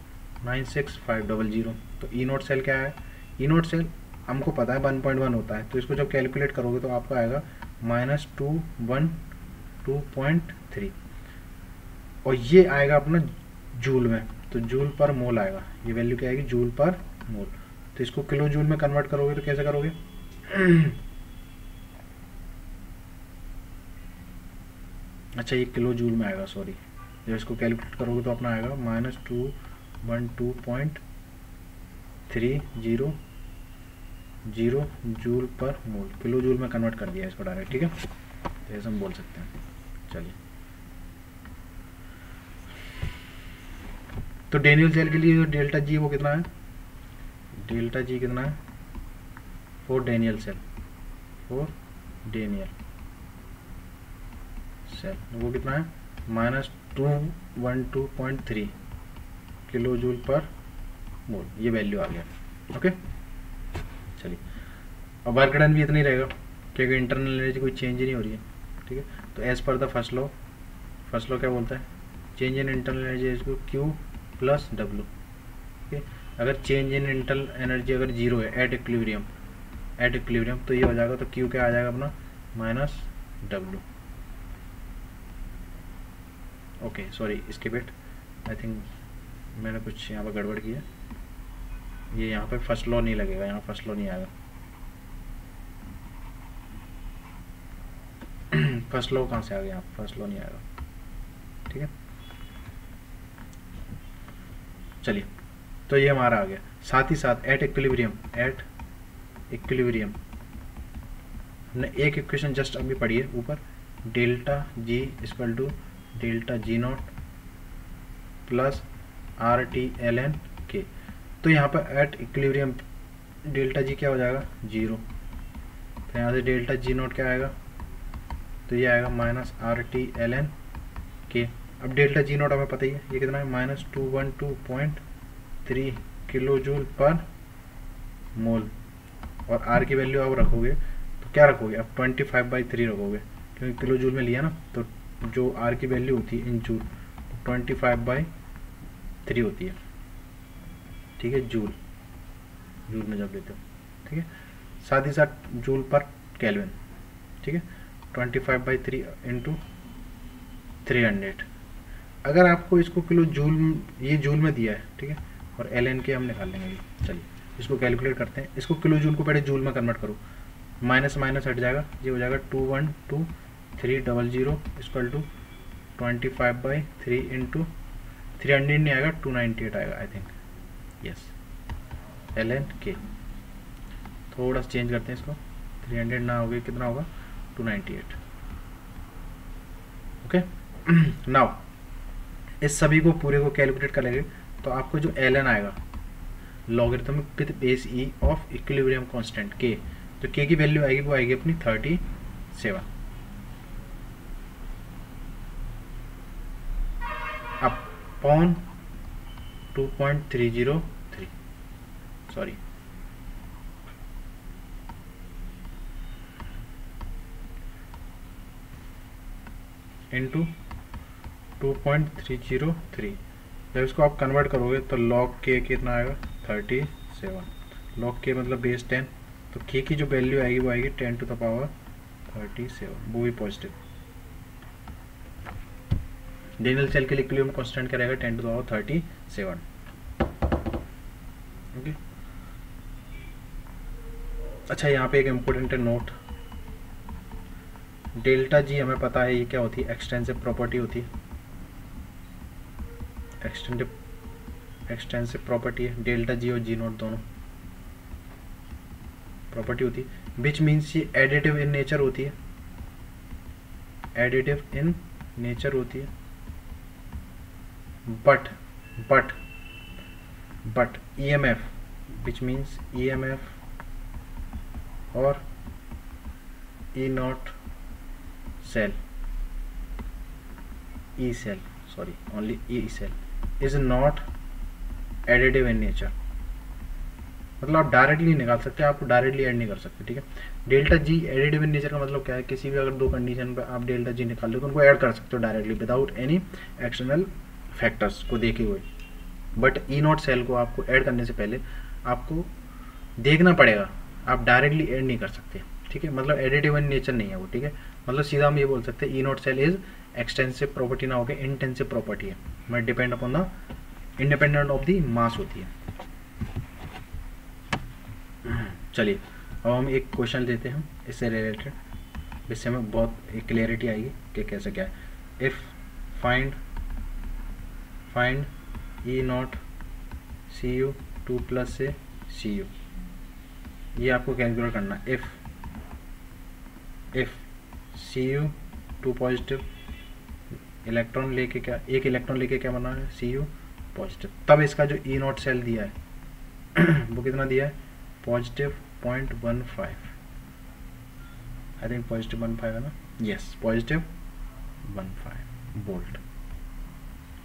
96500। तो ई नॉट सेल क्या है, ई नॉट सेल हमको पता है 1.1 होता है, तो इसको जब कैलकुलेट करोगे तो आपका आएगा -212.3 और ये आएगा अपना जूल में, तो जूल पर मोल आएगा, ये वैल्यू क्या आएगी, जूल पर मोल। तो इसको किलो जूल में कन्वर्ट करोगे तो कैसे करोगे अच्छा ये किलो जूल में आएगा, सॉरी, जब इसको कैलकुलेट करोगे तो अपना आएगा -212.300 जूल पर मोल। किलो जूल में कन्वर्ट कर दिया इसको डायरेक्ट, ठीक है, तो ऐसे हम बोल सकते हैं। चलिए, तो डेनियल सेल के लिए जो डेल्टा जी वो कितना है, डेल्टा जी कितना है for Daniell cell, for Daniell cell वो कितना है -212.3 किलो जूल पर मोल, ये वैल्यू आ गया। ओके, चलिए, अब वर्क डन भी इतना ही रहेगा क्योंकि इंटरनल एनर्जी कोई चेंज ही नहीं हो रही है, ठीक है। तो as per the first law क्या बोलता है, change in internal energy is Q plus W. Okay, अगर चेंज इन इंटरनल एनर्जी अगर जीरो है एट इक्विलिब्रियम तो ये हो जाएगा, तो क्यू क्या आ जाएगा अपना -डब्ल्यू। ओके सॉरी, इसके बेट आई थिंक मैंने कुछ यहाँ पर गड़बड़ की है, ये यहाँ पे फर्स्ट लॉ नहीं लगेगा, यहाँ फर्स्ट लॉ नहीं आएगा फर्स्ट लॉ कहाँ से आ गया, यहाँ फर्स्ट लॉ नहीं आएगा, ठीक है। चलिए, तो ये हमारा आ गया। साथ ही साथ एट इक्विलिब्रियम हमने एक इक्वेशन जस्ट अभी पढ़ी है ऊपर, delta G equal to delta G not plus R T L N K. तो यहाँ पर एट इक्विलिब्रियम डेल्टा जी क्या हो जाएगा 0, तो यहाँ से डेल्टा जी नॉट क्या आएगा, तो ये आएगा -RT के। अब डेल्टा जी नॉट हमें पता ही है, ये कितना है -212.3 किलो जूल पर मोल, और आर की वैल्यू आप रखोगे तो क्या रखोगे, अब 25/3 रखोगे क्योंकि किलो जूल में लिया ना, तो जो आर की वैल्यू होती है इन जूल 25/3 होती है, ठीक है, जूल में जब लेते हो, ठीक है। साथ ही साथ जूल पर केल्विन, ठीक है, 25/3 इंटू 300। अगर आपको इसको किलो जूल, ये जूल में दिया है, ठीक है, और एल एन के हम निकाल लेंगे अभी। चलिए इसको कैलकुलेट करते हैं, इसको किलो जूल को पहले जूल में कन्वर्ट करो, माइनस माइनस हट जाएगा, ये हो जाएगा 212,300 इक्वल टू 25/3 इंटू 300 नहीं आएगा 298 आएगा I think, yes, L N K. थोड़ा सा चेंज करते हैं इसको, 300 ना हो गया, कितना होगा 298। ओके, नाउ इस सभी को पूरे को कैलकुलेट करेंगे तो आपको जो एल एन आएगा logarithmic with base E of equilibrium constant के, तो के की वैल्यू आएगी वो आएगी अपनी 37 अपॉन 2.303, सॉरी इंटू 2.303। जब इसको आप कन्वर्ट करोगे तो लॉग के कितना आएगा 37, लॉग के मतलब बेस 10, तो के की जो वैल्यू आएगी वो आएगी 10⁻37, वो भी पॉजिटिव। डेनियल सेल के लिए इक्विलिब्रियम कांस्टेंट क्या रहेगा 10⁻37। ओके, अच्छा यहाँ पे एक इम्पोर्टेंट नोट, डेल्टा जी हमें पता है ये क्या होती है, एक्सटेंसिव प्रॉपर्टी होती है, एक्सटेंसिव प्रॉपर्टी है, डेल्टा जी और जी नोट दोनों प्रॉपर्टी होती है, विच मीन्स ये एडिटिव इन नेचर होती है, एडिटिव इन नेचर होती है, but EMF which means EMF और E not cell, E cell sorry only E cell is not additive in nature, मतलब आप डायरेक्टली निकाल सकते हैं, आपको डायरेक्टली ऐड नहीं कर सकते, ठीक है। Delta ji additive in nature का मतलब क्या है, किसी भी अगर दो कंडीशन पे आप डेल्टा जी निकाल लो तो उनको ऐड कर सकते हो directly without any external factors को देखे हुए। बट ई नॉट सेल को आपको ऐड करने से पहले आपको देखना पड़ेगा, आप डायरेक्टली ऐड नहीं कर सकते, ठीक है। मतलब एडिटिव इन नेचर नहीं है वो, ठीक है। मतलब सीधा हम ये बोल सकते हैं E naught cell is extensive property ना होकर इंटेंसिव प्रॉपर्टी है, मतलब depend upon the independent of the mass होती है। चलिए अब हम एक क्वेश्चन देते हैं इससे रिलेटेड, इससे हमें बहुत क्लियरिटी आएगी कि कैसे क्या है। If find E naught C U 2 plus से सी यू, ये आपको कैलकुलेट करना है। If C U 2 positive electron लेके क्या, एक इलेक्ट्रॉन लेके क्या बना है सी यू पॉजिटिव, तब इसका जो ई नॉट सेल दिया है वो कितना दिया है पॉजिटिव 0.15, आई थिंक पॉजिटिव 15 है ना, यस पॉजिटिव 15 वोल्ट,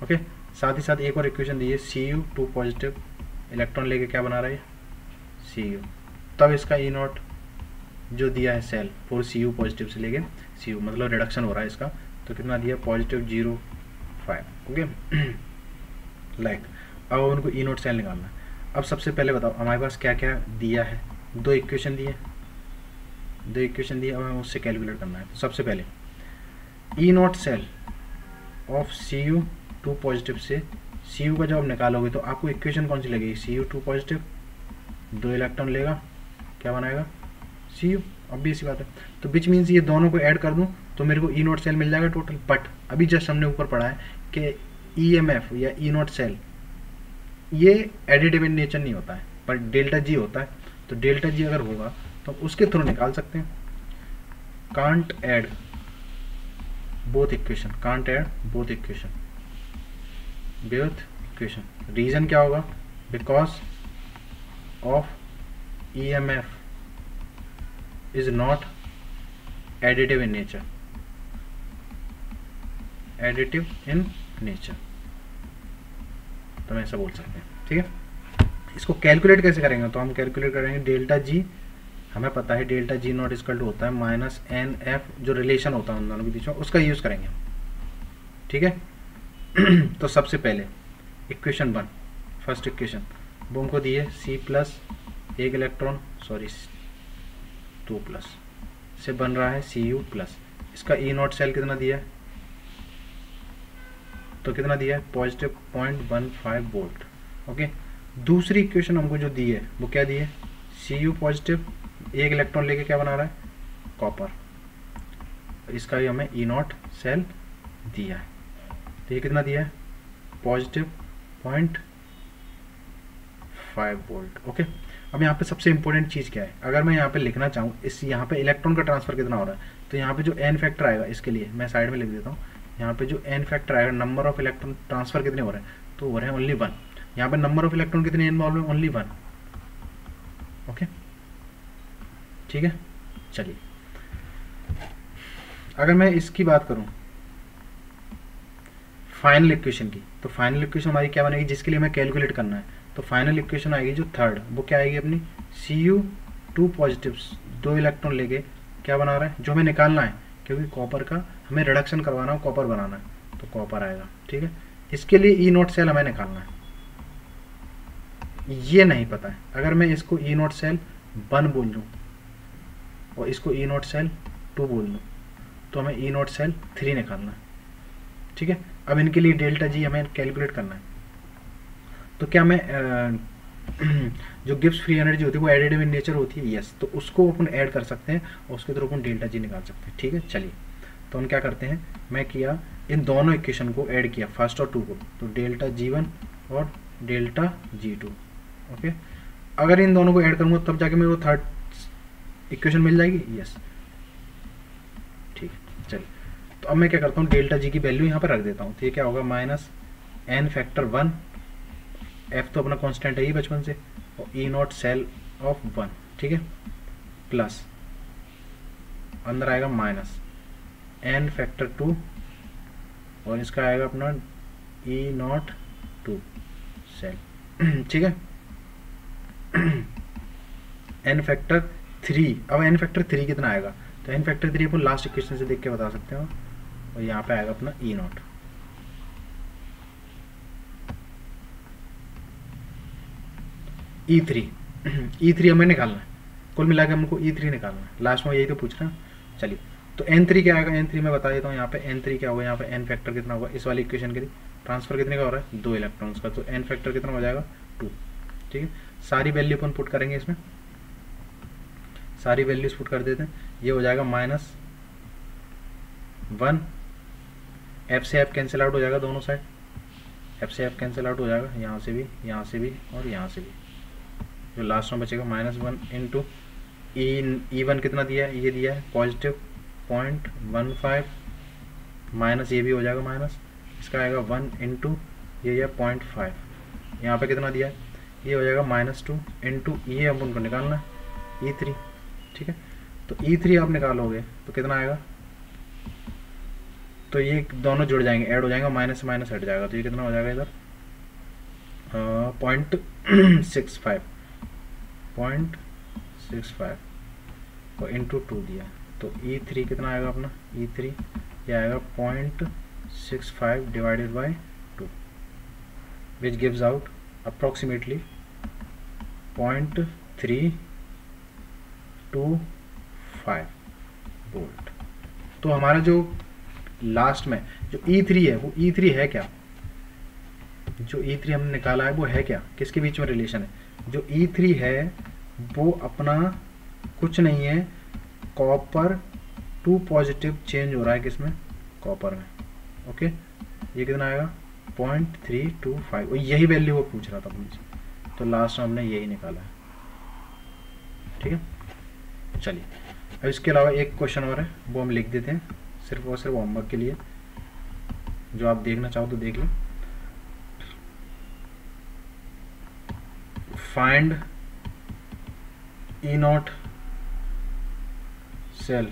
ओके। साथ ही साथ एक और इक्वेशन दी है सी यू 2 पॉजिटिव इलेक्ट्रॉन लेके क्या बना रहा है सी यू, तब इसका ई नॉट जो दिया है cell for C U positive से लेके सी यू, मतलब रिडक्शन हो रहा है इसका, तो कितना दिया पॉजिटिव 0.5, ओके लाइक। अब उनको ई नोट सेल निकालना है। अब सबसे पहले बताओ हमारे पास क्या क्या दिया है, दो इक्वेशन दिए, अब हमें उससे कैलकुलेट करना है। तो सबसे पहले E naught cell of C U 2 positive से सी यू का जब आप निकालोगे तो आपको इक्वेशन कौन सी लगेगी, सी यू 2 पॉजिटिव 2 इलेक्ट्रॉन लेगा क्या बनाएगा सी यू, ऑब्वियस सी बात है। तो विच मीन्स ये दोनों को ऐड कर दूं तो मेरे को ई नोट सेल मिल जाएगा टोटल। बट अभी जस्ट हमने ऊपर पढ़ा है कि ई एम एफ या ई नोट सेल ये एडिटिव इन नेचर नहीं होता है, पर डेल्टा जी होता है। तो डेल्टा जी अगर होगा तो उसके थ्रू निकाल सकते हैं। Can't add both equation, reason क्या होगा, because of E M F is not additive in nature, तो हम ऐसा बोल सकते हैं, ठीक है। इसको कैलकुलेट कैसे करेंगे, तो हम कैलकुलेट करेंगे डेल्टा जी, हमें पता है delta G not equal to होता है माइनस एन एफ, जो रिलेशन होता है उन दोनों के बीच में उसका यूज करेंगे, ठीक है। तो सबसे पहले इक्वेशन 1, फर्स्ट इक्वेशन वो हमको दी है सी प्लस एक इलेक्ट्रॉन सॉरी 2 प्लस से बन रहा है सी यू प्लस, इसका ई नॉट सेल कितना दिया है, तो कितना दिया है पॉजिटिव 0.15 वोल्ट, ओके। दूसरी इक्वेशन हमको जो दी है वो क्या दी है, सी यू पॉजिटिव एक इलेक्ट्रॉन लेके क्या बना रहा है कॉपर, इसका ही हमें ई नॉट सेल दिया है, तो ये कितना दिया है पॉजिटिव 0.5 वोल्ट, ओके। अब यहाँ पे सबसे इंपॉर्टेंट चीज़ क्या है, अगर मैं यहाँ पे लिखना चाहूँ इस यहाँ पे इलेक्ट्रॉन का ट्रांसफर कितना हो रहा है, तो यहाँ पे जो एन फैक्टर आएगा, इसके लिए मैं साइड में लिख देता हूँ, यहाँ पे जो एन फैक्टर आएगा, नंबर ऑफ इलेक्ट्रॉन ट्रांसफर कितने हो रहे हैं, तो हो रहे हैं ओनली 1। यहाँ पे नंबर ऑफ इलेक्ट्रॉन कितने इन्वॉल्व है, ओनली 1, ओके ठीक है। चलिए अगर मैं इसकी बात करूँ फाइनल इक्वेशन की, तो फाइनल इक्वेशन हमारी क्या बनेगी, जिसके लिए हमें कैलकुलेट करना है, तो फाइनल इक्वेशन आएगी जो थर्ड, वो क्या आएगी अपनी सी यू 2 पॉजिटिव 2 इलेक्ट्रॉन लेके क्या बना रहा है, जो हमें निकालना है, क्योंकि कॉपर का हमें रिडक्शन करवाना हो, कॉपर बनाना है, तो कॉपर आएगा, ठीक है। इसके लिए ई नोट सेल हमें निकालना है, ये नहीं पता है। अगर मैं इसको ई नोट सेल 1 बोल दूँ और इसको ई नोट सेल 2 बोल दूँ, तो हमें ई नोट सेल 3 निकालना है, ठीक है। अब इनके लिए डेल्टा जी हमें कैलकुलेट करना है, तो क्या मैं जो गिब्स फ्री एनर्जी होती है वो एडिटिव इन नेचर होती है, यस, तो उसको अपन ऐड कर सकते हैं और उसके थ्रू अपन डेल्टा जी निकाल सकते हैं, ठीक है। चलिए तो हम क्या करते हैं, मैं किया इन दोनों इक्वेशन को ऐड किया, फर्स्ट और 2 को, तो डेल्टा जी1 और डेल्टा जी2, ओके। अगर इन दोनों को ऐड करूँगा तब जाके मेरे को थर्ड इक्वेशन मिल जाएगी, यस, ठीक है। चलिए तो अब मैं क्या करता हूँ, डेल्टा जी की वैल्यू यहाँ पर रख देता हूँ, तो ये क्या होगा माइनस एन फैक्टर 1, एफ तो अपना कांस्टेंट है ही बचपन से, और ई नॉट सेल ऑफ 1, ठीक है, प्लस अंदर आएगा माइनस एन फैक्टर 2 और इसका आएगा अपना E02 सेल। ठीक है, n फैक्टर 3। अब n फैक्टर 3 कितना आएगा, तो n फैक्टर 3 अपन लास्ट इक्वेशन से देख के बता सकते हो, और यहाँ पे आएगा अपना E0। E3 हमें निकालना है, कुल मिला के हमको E3 निकालना है, लास्ट में यही तो पूछ रहा है। चलिए, तो N3 क्या आएगा, N3 मैं बता देता हूँ। यहाँ पे N3 क्या होगा, यहाँ पे n फैक्टर कितना होगा, इस वाली इक्वेशन के लिए ट्रांसफर कितने का हो रहा है, 2 इलेक्ट्रॉन्स का, तो n फैक्टर कितना हो जाएगा, 2। ठीक है, सारी वैल्यू अपन पुट करेंगे इसमें, सारी वैल्यूज पुट कर देते हैं। ये हो जाएगा -1, f से f कैंसिल आउट हो जाएगा दोनों साइड, f से f कैंसिल आउट हो जाएगा, यहाँ से भी, यहाँ से भी और यहाँ से भी। जो लास्ट में बचेगा -1 इंटू E1 कितना दिया है, ये दिया है पॉजिटिव 0.15, माइनस ये भी हो जाएगा माइनस, इसका आएगा 1 इंटू ये है 0.5, यहाँ पे कितना दिया है, ये हो जाएगा -2 इंटू ये हम उनको निकालना है E3। ठीक है, तो E3 आप निकालोगे तो कितना आएगा, तो ये दोनों जुड़ जाएंगे, ऐड हो जाएगा, माइनस से माइनस हट जाएगा, तो ये कितना हो जाएगा इधर 0.65 और इंटू 2 दिया, तो E3 कितना आएगा अपना, E3 ये आएगा 0.65 divided by 2, which gives out approximately 0.325 volt. तो हमारा जो लास्ट में जो E3 है, वो E3 है क्या, जो E3 हमने निकाला है वो है क्या, किसके बीच में रिलेशन है, जो E3 है वो अपना कुछ नहीं है, कॉपर टू पॉजिटिव चेंज हो रहा है किसमें, कॉपर में। ओके, ये कितना आएगा 0.325, और यही वैल्यू वो पूछ रहा था मुझे, तो लास्ट में हमने यही निकाला है। ठीक है, चलिए अब इसके अलावा एक क्वेश्चन और है, वो हम लिख देते हैं सिर्फ और सिर्फ होमवर्क के लिए, जो आप देखना चाहो तो देख लो। Find E0 cell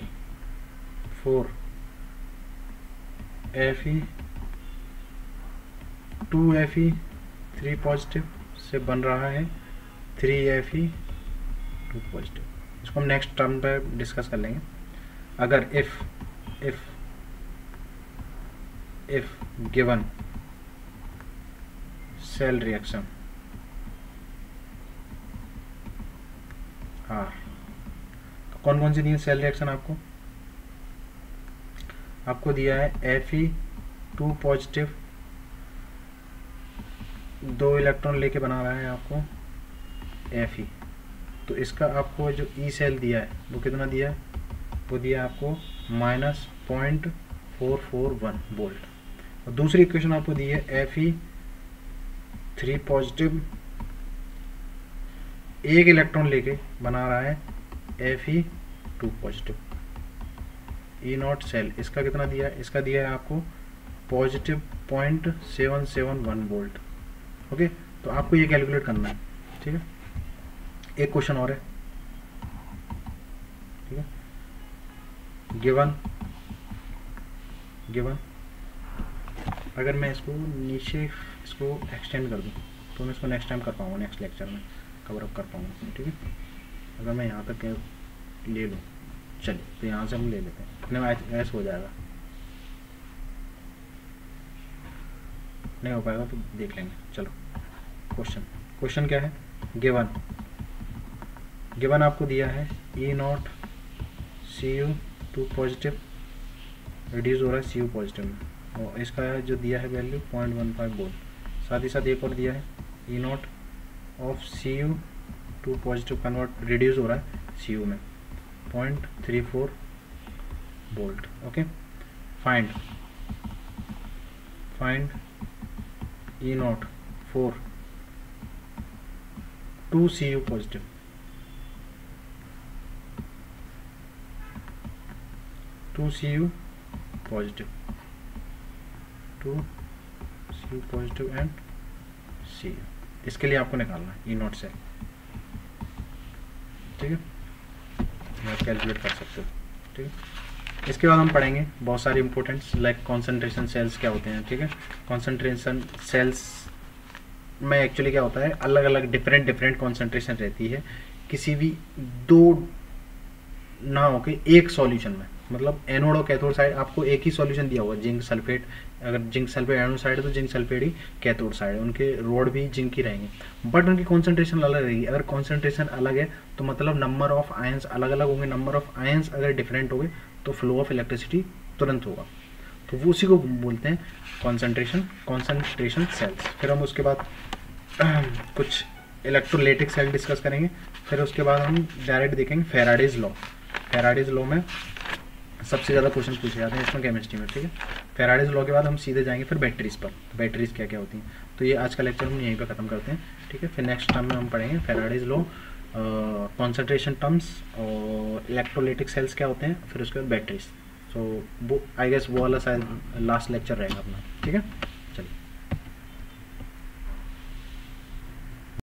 for Fe 2Fe 3 positive से बन रहा है 3Fe 2 पॉजिटिव। इसको हम नेक्स्ट टर्म पे डिस्कस कर लेंगे। अगर if given cell reaction R, तो कौन कौन सी दी है सेल रिएक्शन आपको दिया है Fe2 पॉजिटिव 2 इलेक्ट्रॉन लेके बना रहा है आपको Fe, तो इसका आपको जो E सेल दिया है वो कितना दिया है, वो दिया है आपको -0.441 वोल्ट। और दूसरी इक्वेशन आपको दी है Fe3 पॉजिटिव 1 इलेक्ट्रॉन लेके बना रहा है Fe2 पॉजिटिव E0 सेल, इसका कितना दिया है, इसका दिया है आपको पॉजिटिव 0.771 वोल्ट। ओके, तो आपको ये कैलकुलेट करना है। ठीक है, एक क्वेश्चन और है। ठीक है, गिवन अगर मैं इसको नीचे इसको एक्सटेंड कर दूं तो मैं इसको नेक्स्ट टाइम कर पाऊंगा, नेक्स्ट लेक्चर में कवर अप कर पाऊंगा। ठीक है, अगर मैं यहाँ तक ले लूँ, चलिए तो यहाँ से हम ले लेते हैं, अपने ऐसा हो जाएगा, नहीं हो पाएगा तो देख लेंगे। चलो क्वेश्चन क्या है, गिवन आपको दिया है E0 Cu2 पॉजिटिव रिड्यूस हो रहा है Cu पॉजिटिव में, और इसका जो दिया है वैल्यू 0.15 वोल्ट। साथ ही साथ एक और दिया है E0 of Cu2 positive convert reduce हो रहा है Cu में 0.34 volt. Okay, find E0 for 2 Cu positive, 2 Cu positive and Cu, इसके लिए आपको निकालना है E0 से। ठीक है, आप कैलकुलेट कर सकते हो। ठीक है। इसके बाद हम पढ़ेंगे बहुत सारे इंपॉर्टेंट्स लाइक कॉन्सेंट्रेशन सेल्स क्या होते हैं, ठीक है। कॉन्सेंट्रेशन सेल्स में एक्चुअली क्या होता है, अलग अलग डिफरेंट कॉन्सेंट्रेशन रहती है किसी भी दो ना हो के एक सॉल्यूशन में, मतलब एनोड और कैथोड साइड आपको एक ही सॉल्यूशन दिया होगा, जिंक सल्फेट, अगर जिंक सल्फेट एनोड साइड है तो जिंक सल्फेट ही कैथोड साइड है, उनके रोड भी जिंक ही रहेंगे, बट उनकी कॉन्सेंट्रेशन अलग रहेगी। अगर कॉन्सेंट्रेशन अलग है तो मतलब नंबर ऑफ आयंस अलग अलग होंगे, नंबर ऑफ आयंस अगर डिफरेंट हो गए तो फ्लो ऑफ इलेक्ट्रिसिटी तुरंत होगा, तो वो उसी को बोलते हैं कॉन्सेंट्रेशन सेल्स। फिर हम उसके बाद कुछ इलेक्ट्रोलाइटिक सेल डिस्कस करेंगे, फिर उसके बाद हम डायरेक्ट देखेंगे फेराडेज लॉ। फेराडेज लॉ में सबसे ज़्यादा क्वेश्चन पूछे जाते हैं इसमें केमिस्ट्री में, ठीक है। फेराडेज लॉ के बाद हम सीधे जाएंगे फिर बैटरीज पर, बैटरीज क्या क्या होती हैं। तो ये आज का लेक्चर हम यहीं पे ख़त्म करते हैं, ठीक है। फिर नेक्स्ट टाइम में हम पढ़ेंगे फेराडेज लॉ, कॉन्सेंट्रेशन टर्म्स और इलेक्ट्रोलाइटिक सेल्स क्या होते हैं, फिर उसके बाद बैटरीज। सो वो आई गेस वो वाला शायद लास्ट लेक्चर रहेगा अपना, ठीक है।